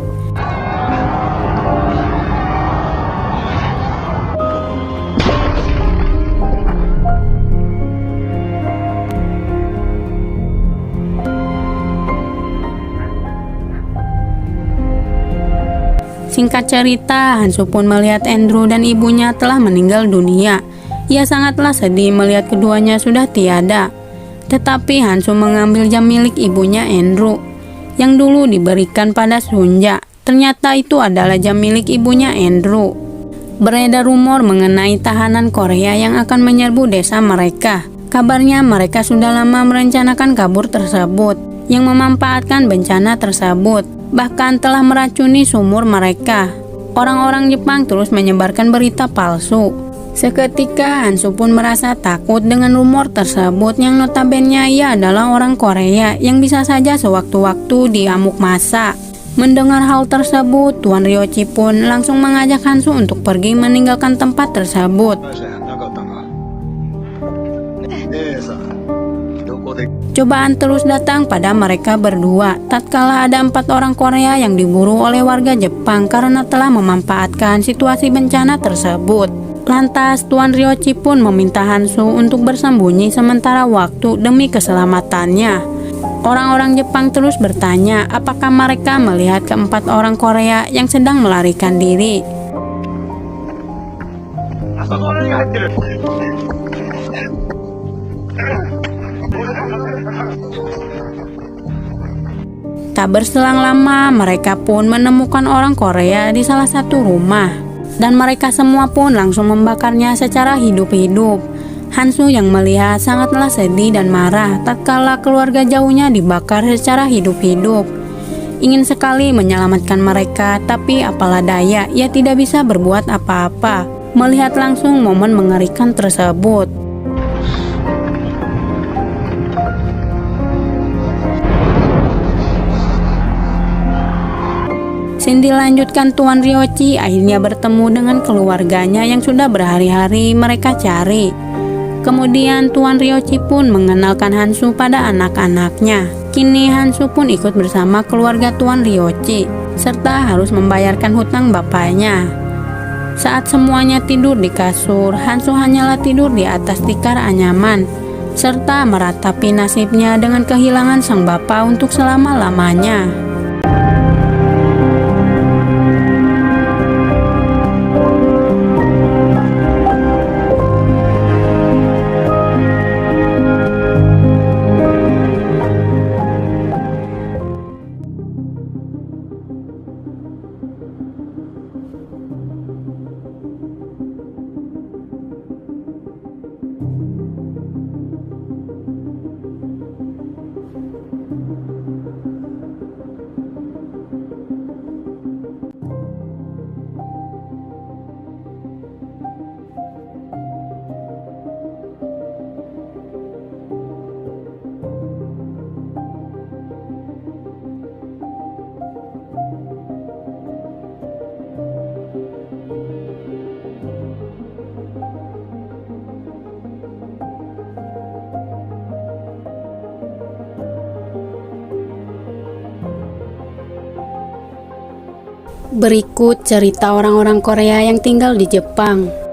Singkat cerita, Hansu pun melihat Andrew dan ibunya telah meninggal dunia. Ia sangatlah sedih melihat keduanya sudah tiada. Tetapi Hansu mengambil jam milik ibunya Andrew yang dulu diberikan pada Sunja. Ternyata itu adalah jam milik ibunya Andrew. Beredar rumor mengenai tahanan Korea yang akan menyerbu desa mereka. Kabarnya mereka sudah lama merencanakan kabur tersebut, yang memanfaatkan bencana tersebut, bahkan telah meracuni sumur mereka. Orang-orang Jepang terus menyebarkan berita palsu. Seketika Hansu pun merasa takut dengan rumor tersebut yang notabene ia adalah orang Korea yang bisa saja sewaktu-waktu diamuk massa. Mendengar hal tersebut, Tuan Ryochi pun langsung mengajak Hansu untuk pergi meninggalkan tempat tersebut. Cobaan terus datang pada mereka berdua tatkala ada 4 orang Korea yang diburu oleh warga Jepang karena telah memanfaatkan situasi bencana tersebut. Lantas Tuan Ryochi pun meminta Hansu untuk bersembunyi sementara waktu demi keselamatannya. Orang-orang Jepang terus bertanya apakah mereka melihat ke-4 orang Korea yang sedang melarikan diri. Tak berselang lama, mereka pun menemukan orang Korea di salah satu rumah. Dan mereka semua pun langsung membakarnya secara hidup-hidup. Hansu yang melihat sangatlah sedih dan marah tatkala keluarga jauhnya dibakar secara hidup-hidup. Ingin sekali menyelamatkan mereka, tapi apalah daya, ia tidak bisa berbuat apa-apa melihat langsung momen mengerikan tersebut. Scene dilanjutkan Tuan Ryochi akhirnya bertemu dengan keluarganya yang sudah berhari-hari mereka cari. Kemudian Tuan Ryochi pun mengenalkan Hansu pada anak-anaknya. Kini Hansu pun ikut bersama keluarga Tuan Ryochi, serta harus membayarkan hutang bapaknya. Saat semuanya tidur di kasur, Hansu hanyalah tidur di atas tikar anyaman, serta meratapi nasibnya dengan kehilangan sang bapak untuk selama-lamanya. Berikut cerita orang-orang Korea yang tinggal di Jepang.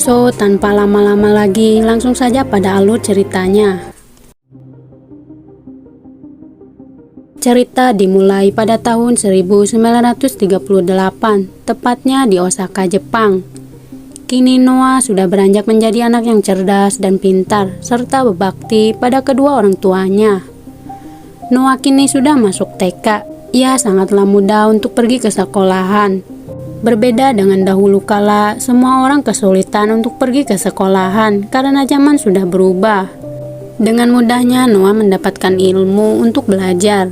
So, tanpa lama-lama lagi, langsung saja pada alur ceritanya. Cerita dimulai pada tahun 1938, tepatnya di Osaka, Jepang. Kini Noah sudah beranjak menjadi anak yang cerdas dan pintar, serta berbakti pada kedua orang tuanya. Noah kini sudah masuk TK. Ia sangatlah mudah untuk pergi ke sekolahan. Berbeda dengan dahulu kala, semua orang kesulitan untuk pergi ke sekolahan karena zaman sudah berubah. Dengan mudahnya Noah mendapatkan ilmu untuk belajar.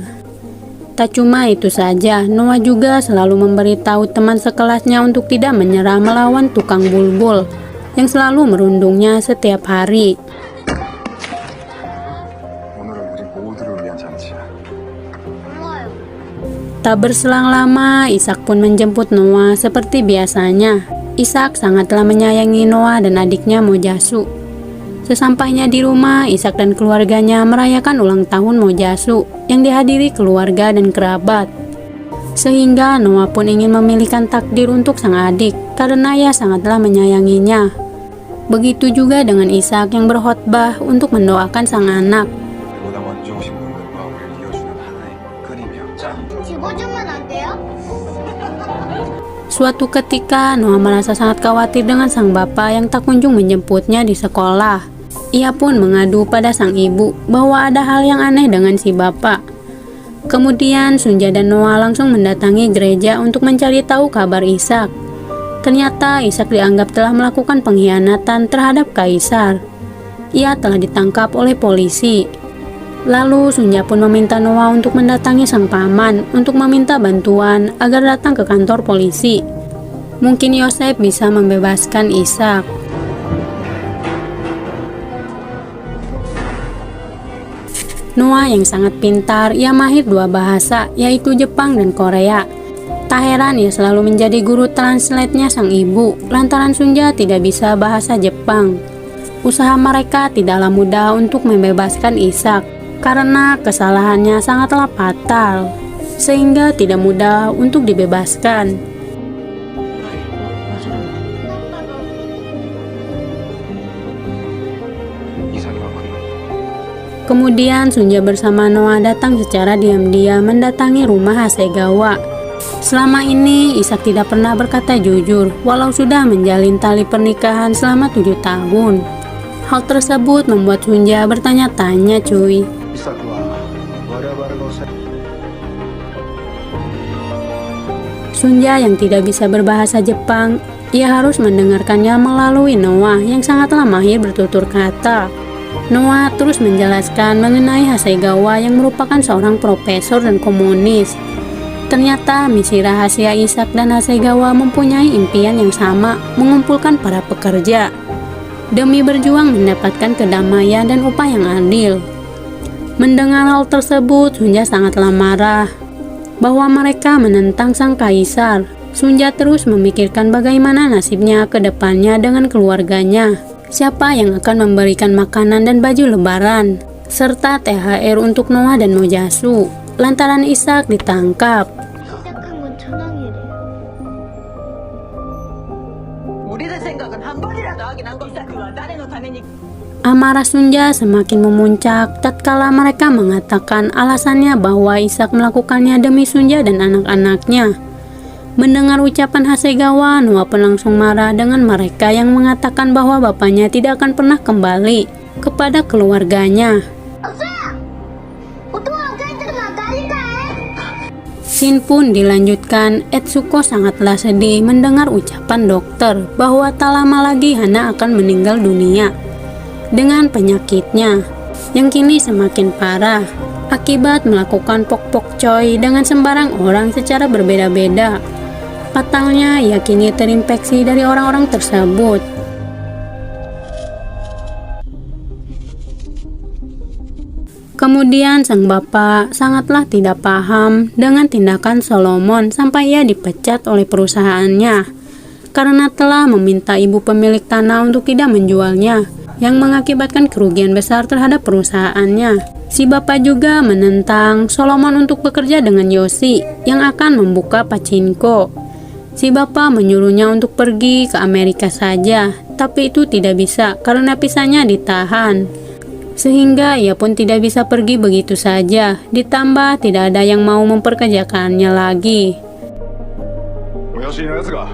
Tak cuma itu saja, Noah juga selalu memberitahu teman sekelasnya untuk tidak menyerah melawan tukang bulbul yang selalu merundungnya setiap hari. 오늘은 우리 모두를 위한 잔치야. Tak berselang lama, Ishak pun menjemput Noah seperti biasanya. Ishak sangatlah menyayangi Noah dan adiknya Mojasu. Sesampainya di rumah, Ishak dan keluarganya merayakan ulang tahun Mojasu yang dihadiri keluarga dan kerabat. Sehingga Noah pun ingin memilihkan takdir untuk sang adik karena ia sangatlah menyayanginya. Begitu juga dengan Ishak yang berkhotbah untuk mendoakan sang anak. 보다 먼저 오신 분들과 우리를 이어주는 하나의 끈이며 집어주면 안 돼요? Suatu ketika, Noah merasa sangat khawatir dengan sang bapak yang tak kunjung menjemputnya di sekolah. Ia pun mengadu pada sang ibu bahwa ada hal yang aneh dengan si bapak. Kemudian, Sunja dan Noah langsung mendatangi gereja untuk mencari tahu kabar Ishak. Ternyata Ishak dianggap telah melakukan pengkhianatan terhadap kaisar. Ia telah ditangkap oleh polisi. Lalu Sunja pun meminta Noah untuk mendatangi sang paman untuk meminta bantuan agar datang ke kantor polisi. Mungkin Yosef bisa membebaskan Ishak. Noah yang sangat pintar, ia mahir dua bahasa, yaitu Jepang dan Korea. Tak heran ia selalu menjadi guru translate-nya sang ibu, lantaran Sunja tidak bisa bahasa Jepang. Usaha mereka tidaklah mudah untuk membebaskan Ishak, karena kesalahannya sangatlah fatal, sehingga tidak mudah untuk dibebaskan. 이삭이 왔군요. Kemudian Sunja bersama Noah datang secara diam-diam mendatangi rumah Hasegawa. Selama ini Ishak tidak pernah berkata jujur, walau sudah menjalin tali pernikahan selama 7 tahun. Hal tersebut membuat Sunja bertanya-tanya, cuy. 이삭과 와라바라고 Sunja yang tidak bisa berbahasa Jepang, ia harus mendengarkannya melalui Noah yang sangatlah mahir bertutur kata. Noah terus menjelaskan mengenai Hasegawa yang merupakan seorang profesor dan komunis. Ternyata misi rahasia Ishak dan Hasegawa mempunyai impian yang sama, mengumpulkan para pekerja demi berjuang mendapatkan kedamaian dan upah yang adil. Mendengar hal tersebut, Sunja sangatlah marah bahwa mereka menentang sang kaisar. Sunja terus memikirkan bagaimana nasibnya ke depannya dengan keluarganya. Siapa yang akan memberikan makanan dan baju lebaran, serta THR untuk Noah dan Mojasu, lantaran Ishak ditangkap. 시작한 건 천왕이래. 우리들 생각은 한 번이라도 하긴 한 겁니다. 그가 딸의 너 다내니 Amarah Sunja semakin memuncak tatkala mereka mengatakan alasannya bahwa Ishak melakukannya demi Sunja dan anak-anaknya. Mendengar ucapan Hasegawa, Noah pun langsung marah dengan mereka yang mengatakan bahwa bapaknya tidak akan pernah kembali kepada keluarganya. Scene pun dilanjutkan. Etsuko sangatlah sedih mendengar ucapan dokter bahwa tak lama lagi Hana akan meninggal dunia dengan penyakitnya yang kini semakin parah akibat melakukan pok-pok coy dengan sembarang orang secara berbeda-beda. Fatalnya, ia kini terinfeksi dari orang-orang tersebut. Kemudian sang bapak sangatlah tidak paham dengan tindakan Solomon sampai ia dipecat oleh perusahaannya karena telah meminta ibu pemilik tanah untuk tidak menjualnya, yang mengakibatkan kerugian besar terhadap perusahaannya. Si bapak juga menentang Solomon untuk bekerja dengan Yosi yang akan membuka pachinko. Si bapak menyuruhnya untuk pergi ke Amerika saja, tapi itu tidak bisa karena visanya ditahan. Sehingga ia pun tidak bisa pergi begitu saja, ditambah tidak ada yang mau memperkerjakannya lagi. 親父のやつが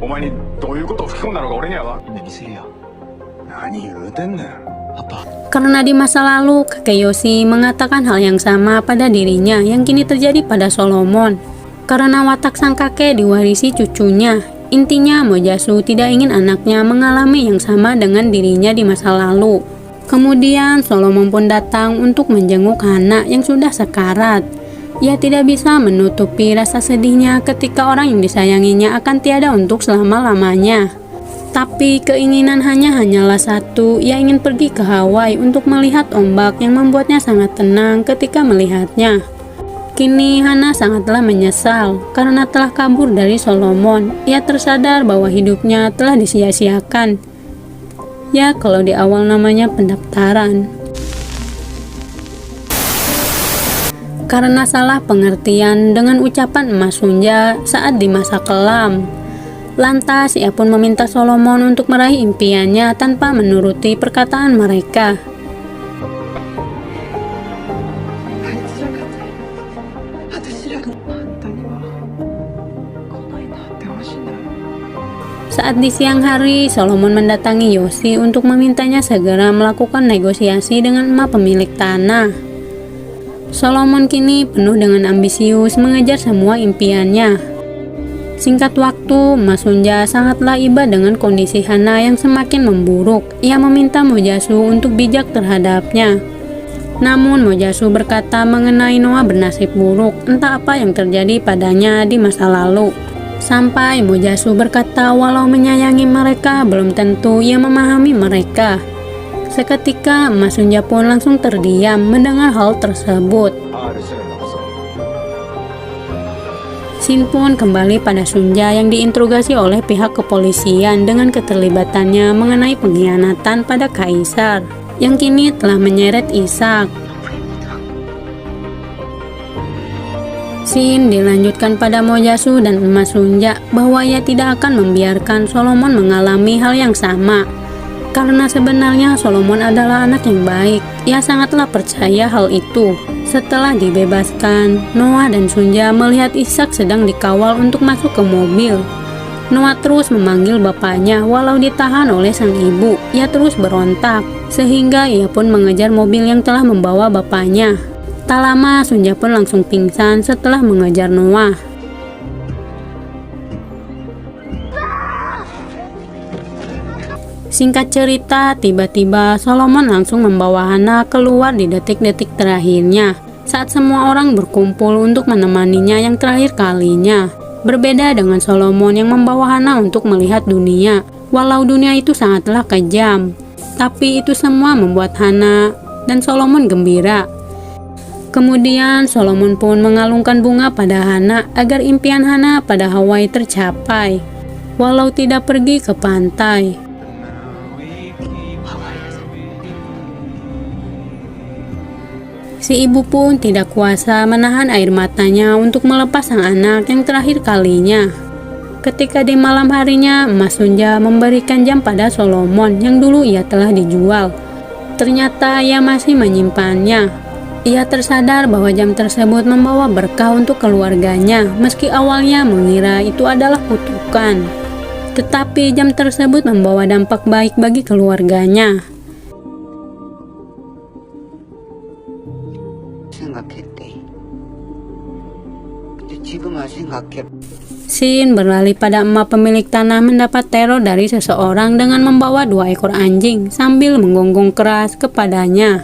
お前にどういうことを吹き込んだのか俺にはわみんなにするよ。何言うてんねん。 Karena di masa lalu, kakek Yosi mengatakan hal yang sama pada dirinya yang kini terjadi pada Solomon. Karena watak sang kakek diwarisi cucunya, intinya Mojasu tidak ingin anaknya mengalami yang sama dengan dirinya di masa lalu. Kemudian Solomon pun datang untuk menjenguk Hana yang sudah sekarat. Ia tidak bisa menutupi rasa sedihnya ketika orang yang disayanginya akan tiada untuk selama-lamanya. Tapi keinginan hanyalah satu, ia ingin pergi ke Hawaii untuk melihat ombak yang membuatnya sangat tenang ketika melihatnya. Kini Hana sangatlah menyesal karena telah kabur dari Solomon. Ia tersadar bahwa hidupnya telah disia-siakan. Ya, kalau di awal namanya pendaftaran. Karena salah pengertian dengan ucapan emas Sunja saat di masa kelam. Lantas ia pun meminta Solomon untuk meraih impiannya tanpa menuruti perkataan mereka. Saat di siang hari, Solomon mendatangi Yosi untuk memintanya segera melakukan negosiasi dengan emak pemilik tanah. Solomon kini penuh dengan ambisius mengejar semua impiannya. Singkat waktu, Mas Sunja sangatlah iba dengan kondisi Hana yang semakin memburuk. Ia meminta Mojasu untuk bijak terhadapnya. Namun Mojasu berkata mengenai Noah bernasib buruk, entah apa yang terjadi padanya di masa lalu. Sampai Mojasu berkata walau menyayangi mereka, belum tentu ia memahami mereka. Seketika Mas Sunja pun langsung terdiam mendengar hal tersebut. Sin pun kembali pada Sunja yang diinterogasi oleh pihak kepolisian dengan keterlibatannya mengenai pengkhianatan pada kaisar, yang kini telah menyeret Ishak. Sin dilanjutkan pada Mojasu dan emas Sunja bahwa ia tidak akan membiarkan Solomon mengalami hal yang sama. Karena sebenarnya Solomon adalah anak yang baik, ia sangatlah percaya hal itu. Setelah dibebaskan, Noah dan Sunja melihat Ishak sedang dikawal untuk masuk ke mobil. Noah terus memanggil bapaknya walau ditahan oleh sang ibu. Ia terus berontak, sehingga ia pun mengejar mobil yang telah membawa bapaknya. Tak lama Sunja pun langsung pingsan setelah mengejar Noah. Singkat cerita, tiba-tiba Solomon langsung membawa Hana keluar di detik-detik terakhirnya, saat semua orang berkumpul untuk menemaninya yang terakhir kalinya. Berbeda dengan Solomon yang membawa Hana untuk melihat dunia, walau dunia itu sangatlah kejam. Tapi itu semua membuat Hana dan Solomon gembira. Kemudian Solomon pun mengalungkan bunga pada Hana agar impian Hana pada Hawaii tercapai, walau tidak pergi ke pantai. Si ibu pun tidak kuasa menahan air matanya untuk melepas sang anak yang terakhir kalinya. Ketika di malam harinya, Mas Sunja memberikan jam pada Solomon yang dulu ia telah dijual. Ternyata ia masih menyimpannya. Ia tersadar bahwa jam tersebut membawa berkah untuk keluarganya, meski awalnya mengira itu adalah kutukan. Tetapi jam tersebut membawa dampak baik bagi keluarganya. Sin beralih pada emak pemilik tanah mendapat teror dari seseorang dengan membawa 2 ekor anjing sambil menggonggong keras kepadanya.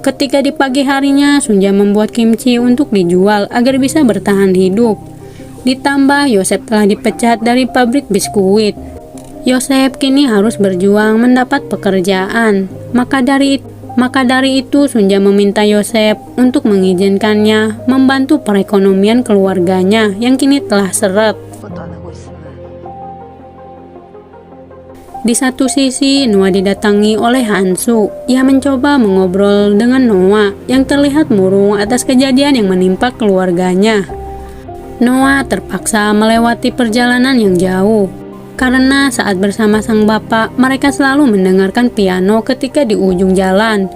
Ketika di pagi harinya, Sunja membuat kimchi untuk dijual agar bisa bertahan hidup. Ditambah Yosef telah dipecat dari pabrik biskuit. Yosef kini harus berjuang mendapat pekerjaan. Maka dari itu Maka dari itu Sunja meminta Yosef untuk mengizinkannya membantu perekonomian keluarganya yang kini telah seret. 그것도 안 하고 있으면 Di satu sisi, Noah didatangi oleh Hansu. Ia mencoba mengobrol dengan Noah yang terlihat murung atas kejadian yang menimpa keluarganya. Noah terpaksa melewati perjalanan yang jauh, karena saat bersama sang bapak, mereka selalu mendengarkan piano ketika di ujung jalan.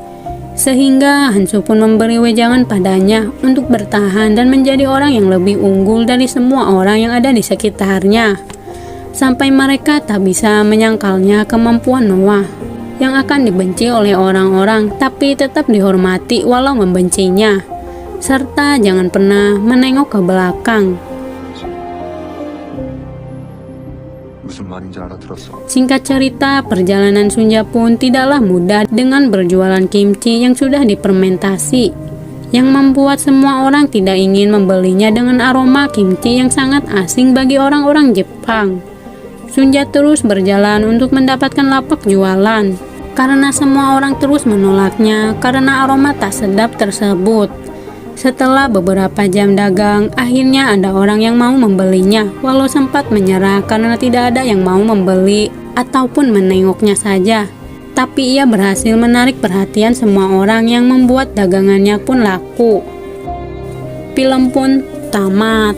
Sehingga Hansu pun memberi wejangan padanya untuk bertahan dan menjadi orang yang lebih unggul dari semua orang yang ada di sekitarnya. Sampai mereka tak bisa menyangkalnya kemampuan Noah, yang akan dibenci oleh orang-orang tapi tetap dihormati walau membencinya. Serta jangan pernah menengok ke belakang. 무슨 말인지 알아들었어. Singkat cerita, perjalanan Sunja pun tidaklah mudah dengan berjualan kimchi yang sudah difermentasi, yang membuat semua orang tidak ingin membelinya dengan aroma kimchi yang sangat asing bagi orang-orang Jepang. Sunja terus berjalan untuk mendapatkan lapak jualan, karena semua orang terus menolaknya karena aroma tak sedap tersebut. Setelah beberapa jam dagang, akhirnya ada orang yang mau membelinya, walau sempat menyerah karena tidak ada yang mau membeli ataupun menengoknya saja. Tapi ia berhasil menarik perhatian semua orang yang membuat dagangannya pun laku. Film pun tamat.